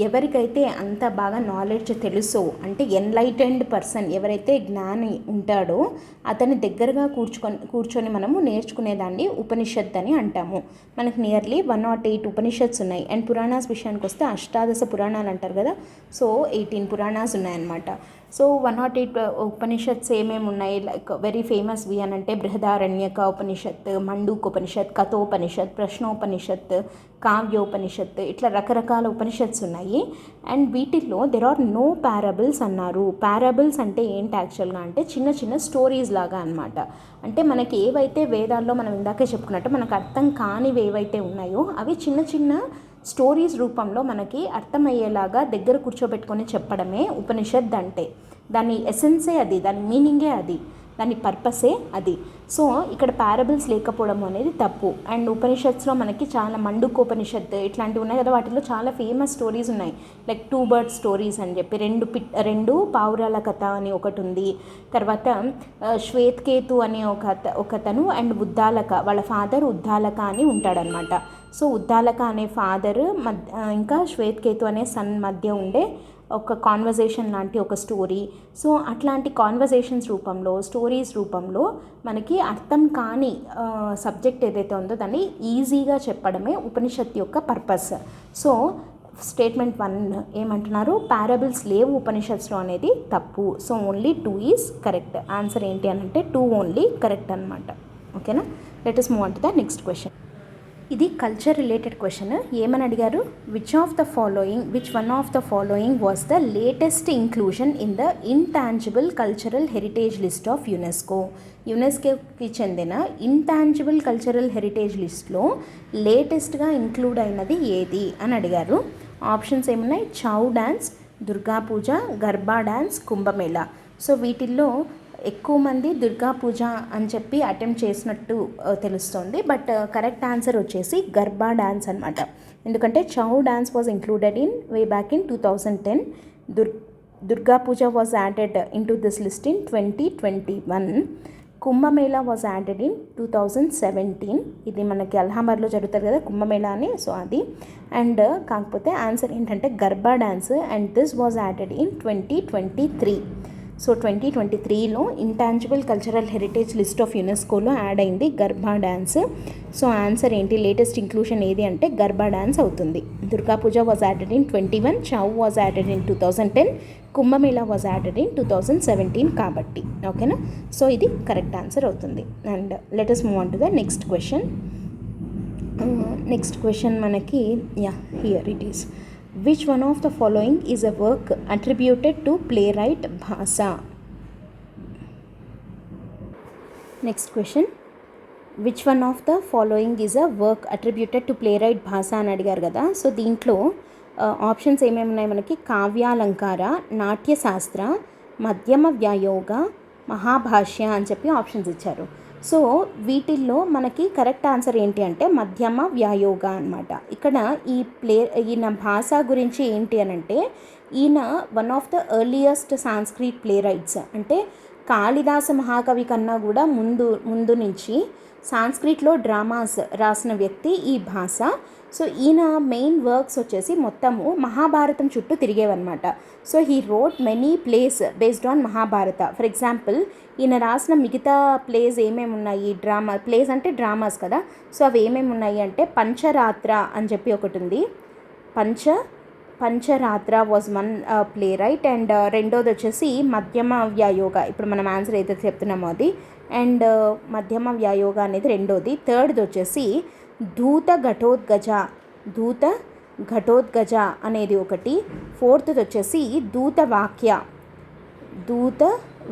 ఎవరికైతే అంత బాగా నాలెడ్జ్ తెలుసో, అంటే ఎన్లైటెండ్ పర్సన్ ఎవరైతే జ్ఞాని ఉంటాడో అతని దగ్గరగా కూర్చొని మనము నేర్చుకునేదాన్ని ఉపనిషత్ అని అంటాము. మనకు నియర్లీ 108 ఉపనిషత్స్ ఉన్నాయి. అండ్ పురాణాస్ విషయానికి వస్తే అష్టాదశ పురాణాలు అంటారు కదా. సో 18 పురాణాస్ ఉన్నాయన్నమాట. సో 108 ఉపనిషత్స్ ఏమేమి ఉన్నాయి, లైక్ వెరీ ఫేమస్వి అని అంటే బృహదారణ్యక ఉపనిషత్, మండూకోపనిషత్, కథోపనిషత్, ప్రశ్నోపనిషత్, కావ్యోపనిషత్, ఇట్లా రకరకాల ఉపనిషత్స్ ఉన్నాయి. అండ్ వీటిల్లో దెర్ ఆర్ నో పారబుల్స్ అన్నారు. పారబుల్స్ అంటే ఏంటి యాక్చువల్గా అంటే చిన్న చిన్న స్టోరీస్ లాగా అనమాట. అంటే మనకి ఏవైతే వేదాల్లో మనం ఇందాకే చెప్పుకున్నట్టు మనకు అర్థం కానివి ఏవైతే ఉన్నాయో అవి చిన్న చిన్న స్టోరీస్ రూపంలో మనకి అర్థమయ్యేలాగా దగ్గర కూర్చోబెట్టుకొని చెప్పడమే ఉపనిషత్ అంటే. దాని ఎసెన్సే అది, దాని మీనింగే అది, దాని పర్పసే అది. సో ఇక్కడ పారబుల్స్ లేకపోవడం అనేది తప్పు. అండ్ ఉపనిషత్స్లో మనకి చాలా మండుకోపనిషత్ ఇట్లాంటివి ఉన్నాయి కదా, వాటిలో చాలా ఫేమస్ స్టోరీస్ ఉన్నాయి. లైక్ 2 బర్డ్ స్టోరీస్ అని చెప్పి, రెండు పావురాల కథ అని ఒకటి ఉంది. తర్వాత శ్వేత్కేతు అనే ఒకతను అండ్ ఉద్దాలక, వాళ్ళ ఫాదర్ ఉద్దాలక అని ఉంటాడనమాట. సో ఉద్దాలక అనే ఫాదర్ ఇంకా శ్వేత్కేతు అనే సన్ మధ్య ఉండే ఒక కాన్వర్జేషన్ లాంటి ఒక స్టోరీ. సో అట్లాంటి కాన్వర్జేషన్స్ రూపంలో, స్టోరీస్ రూపంలో మనకి అర్థం కాని సబ్జెక్ట్ ఏదైతే ఉందో దాన్ని ఈజీగా చెప్పడమే ఉపనిషత్ యొక్క పర్పస్. సో స్టేట్మెంట్ 1 ఏమంటున్నారు, పారబుల్స్ లేవు ఉపనిషత్స్లో అనేది తప్పు. So only 2 is correct. Answer ఏంటి అని అంటే 2 ఓన్లీ కరెక్ట్ అనమాట. ఓకేనా, let us move on to the next question. ఇది కల్చర్ రిలేటెడ్ క్వశ్చన్. ఏమని అడిగారు, which one of the following was the latest inclusion in the intangible cultural heritage list of యునెస్కోకి చెందిన ఇంటాంజిబుల్ కల్చరల్ హెరిటేజ్ లిస్ట్లో లేటెస్ట్గా include అయినది ఏది అని అడిగారు. ఆప్షన్స్ ఏమున్నాయి, ఛౌ డ్యాన్స్, దుర్గా పూజ, గర్బా డ్యాన్స్, కుంభమేళా. సో వీటిల్లో ఎక్కువ మంది దుర్గా పూజ అని చెప్పి అటెంప్ట్ చేసినట్టు తెలుస్తుంది. బట్ కరెక్ట్ ఆన్సర్ వచ్చేసి గర్బా డ్యాన్స్ అనమాట. ఎందుకంటే Chhau dance was included in way back in 2010. Durga puja was added in to this list in 2021. Kumbh Mela was added in 2017. ఇది మనకి అల్హాబాద్లో జరుగుతుంది కదా కుంభమేళా అని, సో అది. అండ్ కాకపోతే ఆన్సర్ ఏంటంటే garba dance, and this was added in 2023. So 2023లో intangible cultural heritage list of యునెస్కోలో add అయింది garba dance. So answer ఏంటి, లేటెస్ట్ ఇంక్లూషన్ ఏది అంటే గర్బా డ్యాన్స్ అవుతుంది. దుర్గా పూజ was added in 21, Chhau was added in 2010, Kumbh Mela was added in 2017 కాబట్టి. ఓకేనా, సో ఇది కరెక్ట్ ఆన్సర్ అవుతుంది. And let us move on to the next question. Next question మనకి here it is. Which one of the following is a work attributed to playwright Bhasa? Next question. Which one of the following is a work attributed to playwright Bhasa అని అడిగారు కదా. So దీంట్లో options ఏమేమి ఉన్నాయి మనకి, కావ్యాలంకార, నాట్యశాస్త్ర, మధ్యమ వ్యాయోగ, మహాభాష్య అని చెప్పి ఆప్షన్స్ ఇచ్చారు. సో వీటిల్లో మనకి కరెక్ట్ ఆన్సర్ ఏంటి అంటే మధ్యమ వ్యాయోగ అనమాట. ఇక్కడ ఈయన భాష గురించి ఏంటి అని అంటే, ఈయన one of the earliest Sanskrit play rights. అంటే కాళిదాస మహాకవి కన్నా కూడా ముందు నుంచి సాంస్క్రిట్లో డ్రామాస్ రాసిన వ్యక్తి ఈ భాష. సో ఈయన మెయిన్ వర్క్స్ వచ్చేసి మొత్తము మహాభారతం చుట్టూ తిరిగేవన్నమాట. So he wrote many plays based on Mahabharata. For example ఈయన రాసిన మిగతా ప్లేస్ ఏమేమి ఉన్నాయి, ప్లేస్ అంటే డ్రామాస్ కదా. సో అవి ఏమేమి ఉన్నాయి అంటే పంచరాత్ర అని చెప్పి ఒకటి ఉంది. Pancharatra was one play right. And రెండోది వచ్చేసి మధ్యమ వ్యాయోగ, ఇప్పుడు మనం ఆన్సర్ ఏదైతే చెప్తున్నామో అది. అండ్ మధ్యమ వ్యాయోగ అనేది రెండోది. థర్డ్ది వచ్చేసి ధూత ఘటోద్గజ అనేది ఒకటి. ఫోర్త్ది వచ్చేసి దూత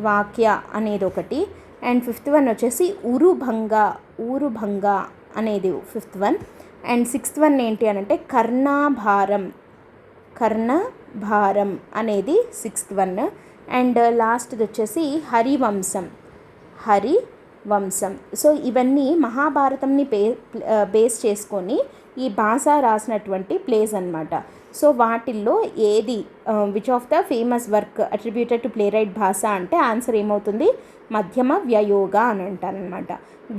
వాక్య అనేది ఒకటి. అండ్ ఫిఫ్త్ వన్ వచ్చేసి ఊరుభంగ అనేది fifth one. And sixth one ఏంటి అని అంటే కర్ణభారం అనేది సిక్స్త్ వన్. అండ్ లాస్ట్ది వచ్చేసి హరివంశం. సో ఇవన్నీ మహాభారతంని బేస్ చేసుకొని ఈ భాష రాసినటువంటి ప్లేస్ అన్నమాట. సో వాటిల్లో ఏది which of the famous work attributed to play right భాష అంటే ఆన్సర్ ఏమవుతుంది, మధ్యమ వ్యాయోగ అని అంటారనమాట.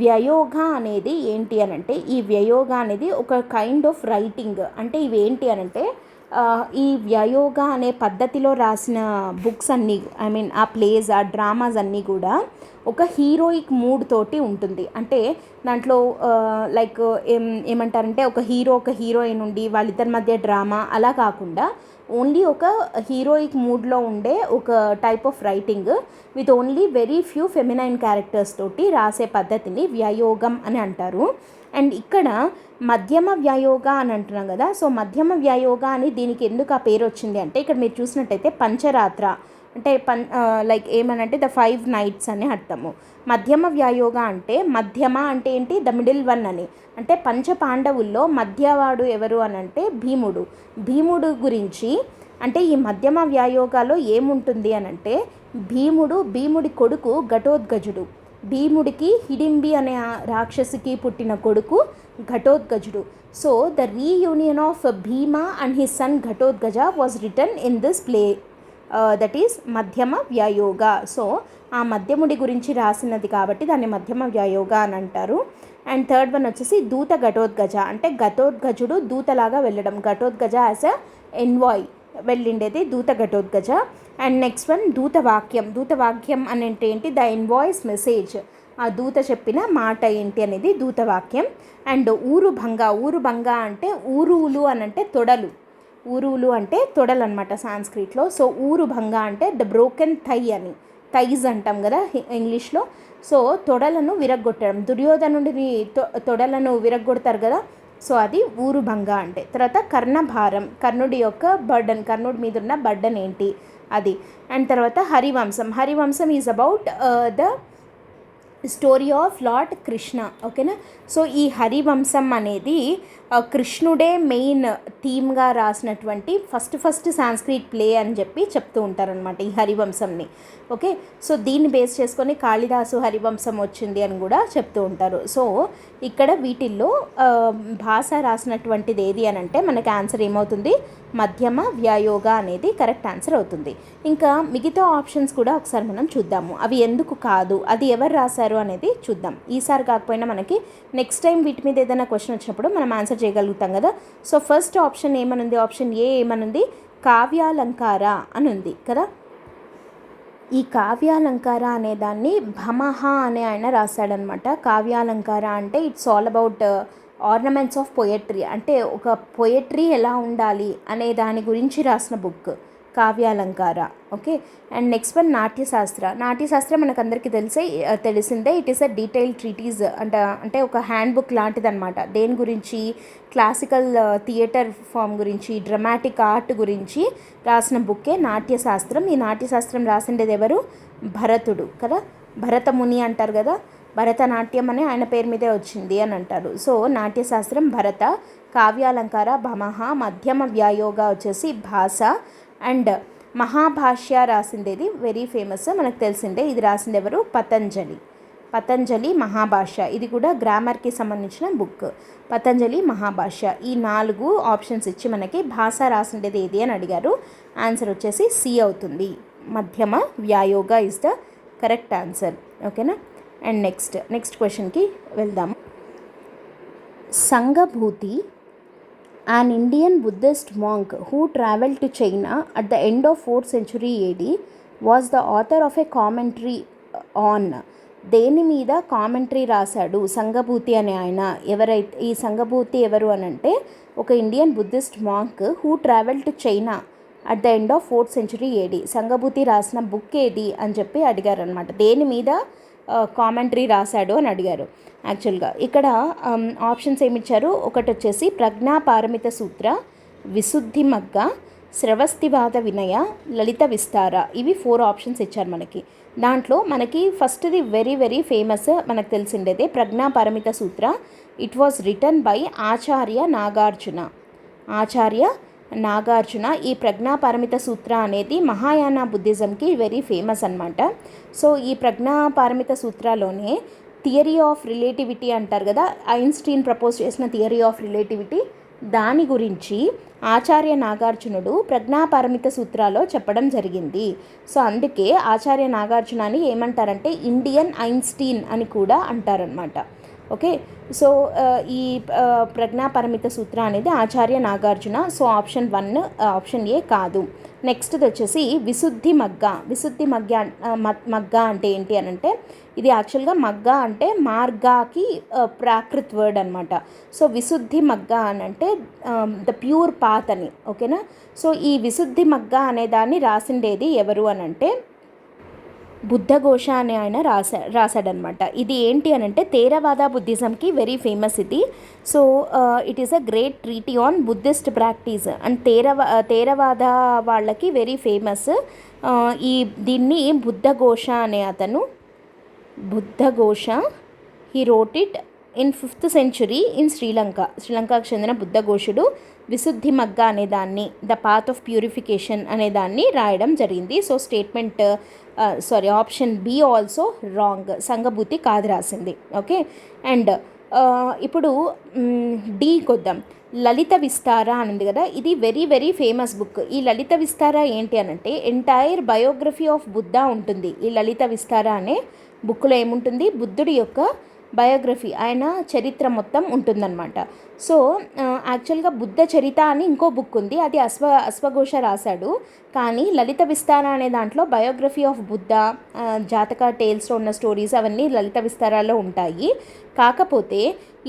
వ్యాయోగ అనేది ఏంటి అని అంటే, ఈ వ్యాయోగ అనేది ఒక కైండ్ ఆఫ్ రైటింగ్. అంటే ఇవి ఏంటి అని అంటే ఈ వ్యాయోగ అనే పద్ధతిలో రాసిన బుక్స్ అన్నీ, ఆ ప్లేస్, ఆ డ్రామాస్ అన్నీ కూడా ఒక హీరోయిక్ మూడ్ తోటి ఉంటుంది. అంటే దాంట్లో లైక్ ఏమంటారంటే ఒక హీరోయిన్ ఉండి వాళ్ళిద్దరి మధ్య డ్రామా అలా కాకుండా ఓన్లీ ఒక హీరోయిక్ మూడ్లో ఉండే ఒక type of writing with only very few feminine characters తోటి రాసే పద్ధతిని వ్యాయోగం అని అంటారు. అండ్ ఇక్కడ మధ్యమ వ్యాయోగ అని అంటున్నాం కదా. సో మధ్యమ వ్యాయోగ అని దీనికి ఎందుకు ఆ పేరు వచ్చింది అంటే, ఇక్కడ మీరు చూసినట్టయితే పంచరాత్ర అంటే లైక్ ఏమనంటే ద 5 నైట్స్ అని అర్థము. మధ్యమ వ్యాయోగ అంటే మధ్యమ అంటే ఏంటి, ద మిడిల్ వన్ అని. అంటే పంచ పాండవుల్లో మధ్యవాడు ఎవరు అని అంటే భీముడు గురించి. అంటే ఈ మధ్యమ వ్యాయోగాలో ఏముంటుంది అని అంటే భీముడి కొడుకు ఘటోత్కచుడు, భీముడికి హిడింబి అనే రాక్షసికి పుట్టిన కొడుకు ఘటోత్కచుడు. So the reunion of Bhima and his son Ghatotkacha was written in this play, that is Madhyama Vyayoga. So ఆ మధ్యముడి గురించి రాసినది కాబట్టి దాన్ని మధ్యమ వ్యాయోగ అని అంటారు. అండ్ థర్డ్ వన్ వచ్చేసి దూత ఘటోత్కచ, అంటే ఘటోత్కచుడు దూతలాగా వెళ్ళడం, ఘటోత్కచ యాజ్ అ ఎన్వాయ్ వెళ్ళిండేది దూత ఘటోత్కచ. అండ్ నెక్స్ట్ వన్ దూతవాక్యం అని అంటే ఏంటి, ద ఎన్వాయ్స్ మెసేజ్, ఆ దూత చెప్పిన మాట ఏంటి అనేది దూతవాక్యం. అండ్ ఊరుభంగ అంటే ఊరువులు అని అంటే తొడలు, ఊరువులు అంటే తొడలు అనమాట సాంస్క్రిట్లో. సో ఊరుభంగ అంటే ద బ్రోకెన్ థై అని, థైజ్ అంటాం కదా ఇంగ్లీష్లో. సో తొడలను విరగ్గొట్టడం, దుర్యోధనుడిని తొడలను విరగ్గొడతారు కదా, సో అది ఊరుభంగ అంటే. తర్వాత కర్ణభారం, కర్ణుడి యొక్క బర్డన్, కర్ణుడి మీద ఉన్న బర్డన్ ఏంటి అది. అండ్ తర్వాత Harivamsam is about the story of lord Krishna, ఓకేనా. సో ఈ హరివంశం అనేది కృష్ణుడే మెయిన్ థీమ్గా రాసినటువంటి ఫస్ట్ సాంస్క్రిట్ ప్లే అని చెప్పి చెప్తూ ఉంటారనమాట ఈ హరివంశంని, ఓకే. సో దీన్ని బేస్ చేసుకొని కాళిదాసు హరివంశం వచ్చింది అని కూడా చెప్తూ ఉంటారు. సో ఇక్కడ వీటిల్లో భాష రాసినటువంటిది ఏది అని అంటే మనకి ఆన్సర్ ఏమవుతుంది, మధ్యమ వ్యాయోగ అనేది కరెక్ట్ ఆన్సర్ అవుతుంది. ఇంకా మిగతా ఆప్షన్స్ కూడా ఒకసారి మనం చూద్దాము, అవి ఎందుకు కాదు, అది ఎవరు రాశారు అనేది చూద్దాం. ఈసారి కాకపోయినా మనకి నెక్స్ట్ టైం వీటి మీద ఏదైనా క్వశ్చన్ వచ్చినప్పుడు మనం ఆన్సర్ చేయగలుగుతాం కదా. సో ఫస్ట్ ఆప్షన్ ఏమనుంది, ఆప్షన్ ఏ ఏమనుంది, కావ్యాలంకార అని ఉంది కదా. ఈ కావ్యాలంకార అనే దాన్ని భమహ అనే ఆయన రాశాడనమాట. కావ్యాలంకార అంటే it's all about ornaments of poetry, అంటే ఒక పొయట్రీ ఎలా ఉండాలి అనే దాని గురించి రాసిన book Kavyalankara, okay. And next one Natyashastram మనకు అందరికీ తెలిసిందే. It is a detail treatise అంటే ఒక హ్యాండ్ బుక్ లాంటిదన్నమాట. దేని గురించి, క్లాసికల్ థియేటర్ ఫామ్ గురించి, డ్రామాటిక్ ఆర్ట్ గురించి రాసిన బుక్కే నాట్యశాస్త్రం. ఈ నాట్యశాస్త్రం రాసిండేది ఎవరు, భరతుడు కదా, భరతముని అంటారు కదా, భరతనాట్యం అని ఆయన పేరు మీదే వచ్చింది అని అంటారు. సో నాట్యశాస్త్రం భరత, కావ్యాలంకార భమహ, మధ్యమ వ్యాయోగ వచ్చేసి భాష. అండ్ మహాభాష్య రాసిండేది వెరీ ఫేమస్ మనకు తెలిసిందే, ఇది రాసింది ఎవరు, పతంజలి మహాభాష్య. ఇది కూడా గ్రామర్కి సంబంధించిన బుక్, పతంజలి మహాభాష్య. ఈ 4 ఆప్షన్స్ ఇచ్చి మనకి భాష రాసిండేది ఏది అని అడిగారు. ఆన్సర్ వచ్చేసి సి అవుతుంది, మధ్యమ వ్యాయోగ ఇస్ ద కరెక్ట్ ఆన్సర్, ఓకేనా. అండ్ నెక్స్ట్ క్వశ్చన్కి వెళ్దాం. సంఘభూతి, an Indian Buddhist monk who travelled to China at the end of 4th century AD, was the author of a commentary on. దేని మీద కామెంటరీ రాశాడు సంఘభూతి అనే ఆయన? ఎవరైతే ఈ సంఘభూతి ఎవరు అని అంటే ఒక Indian Buddhist monk who travel to China at the end of 4th century AD. సంఘభూతి రాసిన బుక్ ఏది అని చెప్పి అడిగారు అనమాట. దేని మీద కామెంటరీ రాశాడు అని అడిగారు. యాక్చువల్గా ఇక్కడ ఆప్షన్స్ ఏమిచ్చారు, ఒకటి వచ్చేసి ప్రజ్ఞాపారమిత సూత్ర, విశుద్ధి మగ్గ, శ్రవస్తివాద వినయ, లలిత విస్తార. ఇవి 4 ఆప్షన్స్ ఇచ్చారు మనకి. దాంట్లో మనకి ఫస్ట్ది వెరీ వెరీ ఫేమస్ మనకు తెలిసిండేదే ప్రజ్ఞాపారమిత సూత్ర. It was written by Acharya Nagarjuna. ఈ ప్రజ్ఞాపారమిత సూత్ర అనేది మహాయాన బుద్ధిజంకి వెరీ ఫేమస్ అనమాట. సో ఈ ప్రజ్ఞాపారమిత సూత్రలోనే థియరీ ఆఫ్ రిలేటివిటీ అంటారు కదా, ఐన్స్టీన్ ప్రపోజ్ చేసిన థియరీ ఆఫ్ రిలేటివిటీ, దాని గురించి ఆచార్య నాగార్జునుడు ప్రజ్ఞాపారమిత సూత్రాలో చెప్పడం జరిగింది. సో అందుకే ఆచార్య నాగార్జునని ఏమంటారంటే ఇండియన్ ఐన్స్టీన్ అని కూడా అంటారనమాట, ఓకే. సో ఈ ప్రజ్ఞాపారమిత సూత్ర అనేది Acharya Nagarjuna. So option 1 option A కాదు. నెక్స్ట్ది వచ్చేసి విశుద్ధి మగ్గ అంటే ఏంటి అని అంటే ఇది యాక్చువల్గా మగ్గ అంటే మార్గాకి ప్రాకృత్ వర్డ్ అనమాట. సో విశుద్ధి మగ్గ అని అంటే ద ప్యూర్ పాత్ అని, ఓకేనా. సో ఈ విశుద్ధి మగ్గ అనే దాన్ని రాసిండేది ఎవరు అని అంటే బుద్ధఘోష అనే ఆయన రాశాడనమాట. ఇది ఏంటి అని అంటే థేరవాద బుద్ధిజంకి వెరీ ఫేమస్ ఇది. So it is a great treaty on Buddhist practice and Theravada వాళ్ళకి వెరీ ఫేమస్. దీన్ని బుద్ధఘోష అనే అతను Buddhaghosa he wrote it in 5th century in శ్రీలంకకు చెందిన బుద్ధఘోషుడు విశుద్ధి మగ్గ అనే దాన్ని, ద పాత్ ఆఫ్ ప్యూరిఫికేషన్ అనే దాన్ని రాయడం జరిగింది. So statement option B also wrong, Sanghabhuti కాదు రాసింది. ఓకే, అండ్ ఇప్పుడు డి కొద్దాం. లలిత విస్తార అని ఉంది కదా, ఇది వెరీ వెరీ ఫేమస్ బుక్. ఈ లలిత విస్తార ఏంటి అని అంటే ఎంటైర్ బయోగ్రఫీ ఆఫ్ బుద్ధ ఉంటుంది. ఈ లలిత విస్తార అనే బుక్లో ఏముంటుంది, బుద్ధుడి యొక్క బయోగ్రఫీ, ఆయన చరిత్ర మొత్తం ఉంటుందన్నమాట. సో యాక్చువల్గా బుద్ధ చరిత అని ఇంకో బుక్ ఉంది, అది అశ్వఘోష రాశాడు. కానీ లలిత విస్తార అనే దాంట్లో బయోగ్రఫీ ఆఫ్ బుద్ధ, జాతక టేల్స్లో ఉన్న స్టోరీస్ అవన్నీ లలిత విస్తారాలో ఉంటాయి. కాకపోతే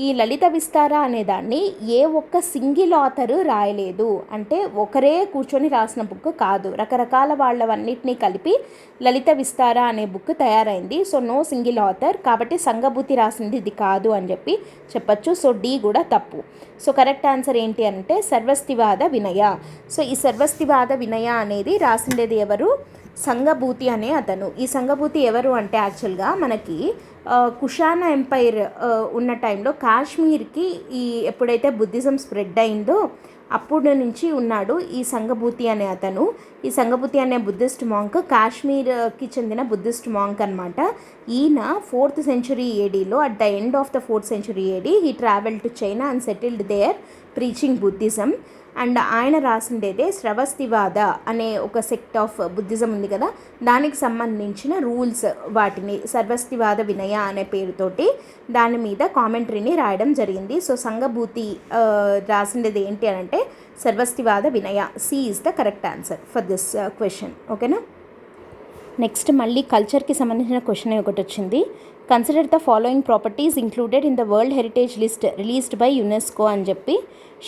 ఈ లలిత విస్తార అనే దాన్ని ఏ ఒక్క సింగిల్ ఆథరు రాయలేదు, అంటే ఒకరే కూర్చొని రాసిన బుక్ కాదు, రకరకాల వాళ్ళవన్నిటినీ కలిపి లలిత విస్తార అనే బుక్ తయారైంది. సో నో సింగిల్ ఆథర్, కాబట్టి సంఘభూతి రాసింది ఇది కాదు అని చెప్పచ్చు. సో డి కూడా తప్పు. సో కరెక్ట్ ఆన్సర్ ఏంటి అంటే సర్వస్తివాద వినయ. సో ఈ సర్వస్తివాద వినయ అనేది రాసిండేది ఎవరు, సంఘభూతి అనే అతను. ఈ సంఘభూతి ఎవరు అంటే యాక్చువల్గా మనకి కుషానా ఎంపైర్ ఉన్న టైంలో కాశ్మీర్కి ఎప్పుడైతే బుద్ధిజం స్ప్రెడ్ అయిందో అప్పుడు నుంచి ఉన్నాడు ఈ సంఘభూతి అనే అతను. ఈ సంఘభూతి అనే బుద్ధిస్ట్ మాంక్ కాశ్మీర్కి చెందిన బుద్ధిస్ట్ మాంక్ అనమాట. ఈయన 4th century ADలో at the end of the 4th century AD he travel to China and settled there preaching Buddhism. And ఆయన రాసిండేదే శ్రవస్తివాద అనే ఒక సెక్ట్ ఆఫ్ బుద్ధిజం ఉంది కదా, దానికి సంబంధించిన రూల్స్, వాటిని సర్వస్తివాద వినయ అనే పేరుతోటి దాని మీద కామెంటరీని రాయడం జరిగింది. సో సంఘభూతి రాసిండేది ఏంటి అని అంటే Sarvastivada Vinaya. C is the correct answer for this question. ఓకేనా. నెక్స్ట్ మళ్ళీ కల్చర్కి సంబంధించిన క్వశ్చన్ ఒకటి వచ్చింది. Consider the following properties included in the world heritage list released by UNESCO అని చెప్పి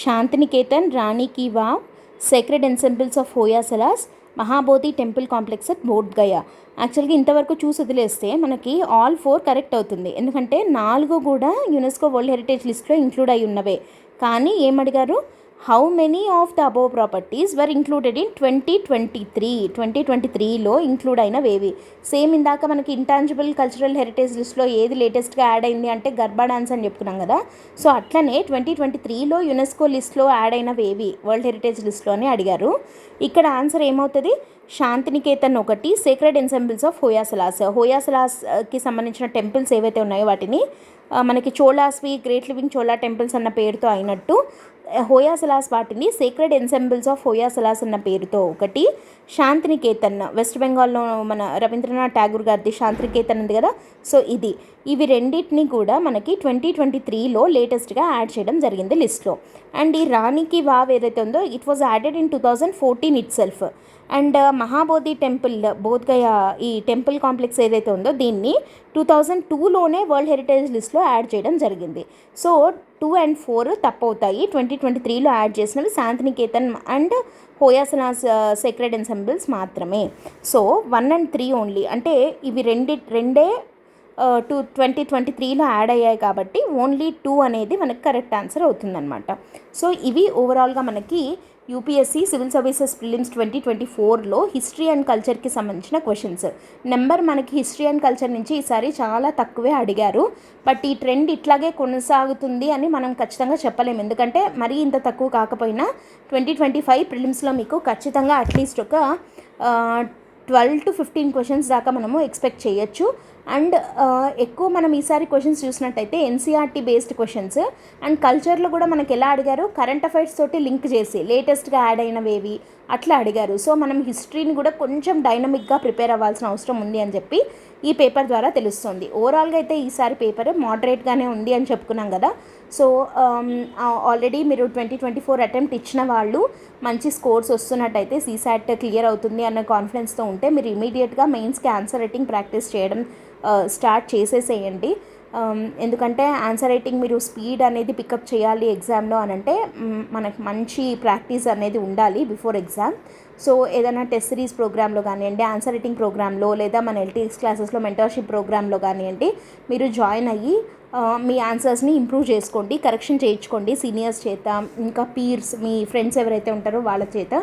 Santiniketan, Rani ki Vav, sacred ensembles of Hoysalas, Mahabodhi temple complex at Bodhgaya. యాక్చువల్గా ఇంతవరకు చూసి వదిలేస్తే మనకి all 4 కరెక్ట్ అవుతుంది, ఎందుకంటే 4 కూడా యునెస్కో వరల్డ్ హెరిటేజ్ లిస్ట్లో ఇంక్లూడ్ అయి ఉన్నవే. కానీ ఏమడిగారు, how many of the above properties were included in 2023లో ఇంక్లూడ్ అయినవేవి. సేమ్ ఇందాక మనకి ఇంటాంజిబుల్ కల్చరల్ హెరిటేజ్ లిస్ట్లో ఏది లేటెస్ట్గా యాడ్ అయింది అంటే గర్భా డాన్స్ అని చెప్పుకున్నాం కదా. సో అట్లనే 2023లో యునెస్కో లిస్ట్లో యాడ్ అయినవేవి వరల్డ్ హెరిటేజ్ లిస్ట్లో అని అడిగారు. ఇక్కడ ఆన్సర్ ఏమవుతుంది, శాంతినికేతన్ ఒకటి, సేక్రెడ్ ఎన్సెంబుల్స్ ఆఫ్ హోయాసలాస్కి సంబంధించిన టెంపుల్స్ ఏవైతే ఉన్నాయో వాటిని మనకి చోళాస్వి గ్రేట్ లివింగ్ చోళా టెంపుల్స్ అన్న పేరుతో అయినట్టు హోయాసలాస్ వాటిని సేక్రెడ్ ఎన్సెంబుల్స్ ఆఫ్ హోయాసలాస్ అన్న పేరుతో ఒకటి, శాంతినికేతన్ వెస్ట్ బెంగాల్లో మన రవీంద్రనాథ్ ఠాగూర్ గారిది శాంతినికేతన్ ఉంది కదా. సో ఇవి రెండింటిని కూడా మనకి 2023లో లేటెస్ట్గా యాడ్ చేయడం జరిగింది లిస్ట్లో. అండ్ ఈ రాణి కీ వావ్ ఏదైతే ఉందో it was added in 2014 itself. అండ్ మహాబోధి టెంపుల్ బోధ్గయా ఈ టెంపుల్ కాంప్లెక్స్ ఏదైతే ఉందో దీన్ని 2002లోనే వరల్డ్ హెరిటేజ్ లిస్ట్లో యాడ్ చేయడం జరిగింది. సో 2 and 4 తప్పవుతాయి. 2023లో యాడ్ చేసినవి Santiniketan and Hoysalas sacred ensembles మాత్రమే. సో 1 and 3 ఓన్లీ, అంటే ఇవి రెండే 2023లో యాడ్ అయ్యాయి కాబట్టి ఓన్లీ 2 అనేది మనకి కరెక్ట్ ఆన్సర్ అవుతుందన్నమాట. సో ఇవి ఓవరాల్గా మనకి యూపీఎస్సీ సివిల్ సర్వీసెస్ ప్రిలిమ్స్ 2024లో హిస్టరీ అండ్ కల్చర్కి సంబంధించిన క్వశ్చన్స్. నెంబర్ మనకి హిస్టరీ అండ్ కల్చర్ నుంచి ఈసారి చాలా తక్కువే అడిగారు. బట్ ఈ ట్రెండ్ ఇట్లాగే కొనసాగుతుంది అని మనం ఖచ్చితంగా చెప్పలేము, ఎందుకంటే మరీ ఇంత తక్కువ కాకపోయినా 2025 ప్రిలిమ్స్లో మీకు ఖచ్చితంగా అట్లీస్ట్ ఒక 12 to 15 క్వశ్చన్స్ దాకా మనము ఎక్స్పెక్ట్ చేయొచ్చు. అండ్ ఎక్కువ మనం ఈసారి క్వశ్చన్స్ చూసినట్టయితే ఎన్సీఆర్టీ బేస్డ్ క్వశ్చన్స్. అండ్ కల్చర్లో కూడా మనకి ఎలా అడిగారు, కరెంట్ అఫైర్స్ తోటి లింక్ చేసి లేటెస్ట్గా యాడ్ అయినవేవి అట్లా అడిగారు. సో మనం హిస్టరీని కూడా కొంచెం డైనమిక్గా ప్రిపేర్ అవ్వాల్సిన అవసరం ఉంది అని చెప్పి ఈ పేపర్ ద్వారా తెలుస్తుంది. ఓవరాల్గా అయితే ఈసారి పేపర్ మోడరేట్గానే ఉంది అని చెప్పుకున్నాం కదా. సో ఆల్రెడీ మీరు 2024 అటెంప్ట్ ఇచ్చిన వాళ్ళు మంచి స్కోర్స్ వస్తున్నట్టయితే సీసాట్ క్లియర్ అవుతుంది అన్న కాన్ఫిడెన్స్తో ఉంటే మీరు ఇమీడియట్గా మెయిన్స్కి ఆన్సర్ రైటింగ్ ప్రాక్టీస్ చేయడం స్టార్ట్ చేసేసేయండి. ఎందుకంటే ఆన్సర్ రైటింగ్ మీరు స్పీడ్ అనేది పికప్ చేయాలి ఎగ్జామ్లో అని అంటే మనకు మంచి ప్రాక్టీస్ అనేది ఉండాలి బిఫోర్ ఎగ్జామ్. సో ఏదైనా టెస్ట్ సిరీస్ ప్రోగ్రాంలో కానివ్వండి, ఆన్సర్ రైటింగ్ ప్రోగ్రాంలో, లేదా మన ఎల్టీఎక్స్ క్లాసెస్లో మెంటర్షిప్ ప్రోగ్రాంలో కానివ్వండి మీరు జాయిన్ అయ్యి మీ ఆన్సర్స్ని ఇంప్రూవ్ చేసుకోండి, కరెక్షన్ చేయించుకోండి సీనియర్స్ చేత, ఇంకా పీర్స్ మీ ఫ్రెండ్స్ ఎవరైతే ఉంటారో వాళ్ళ చేత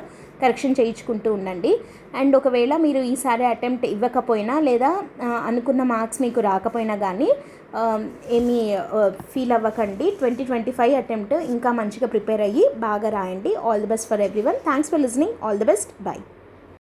కరెక్షన్ చేయించుకుంటూ ఉండండి. అండ్ ఒకవేళ మీరు ఈసారి అటెంప్ట్ ఇవ్వకపోయినా లేదా అనుకున్న మార్క్స్ మీకు రాకపోయినా కానీ ఏమీ ఫీల్ అవ్వకండి. 2025 అటెంప్ట్ ఇంకా మంచిగా ప్రిపేర్ అయ్యి బాగా రాయండి. All the best for everyone. Thanks for listening. All the best. By.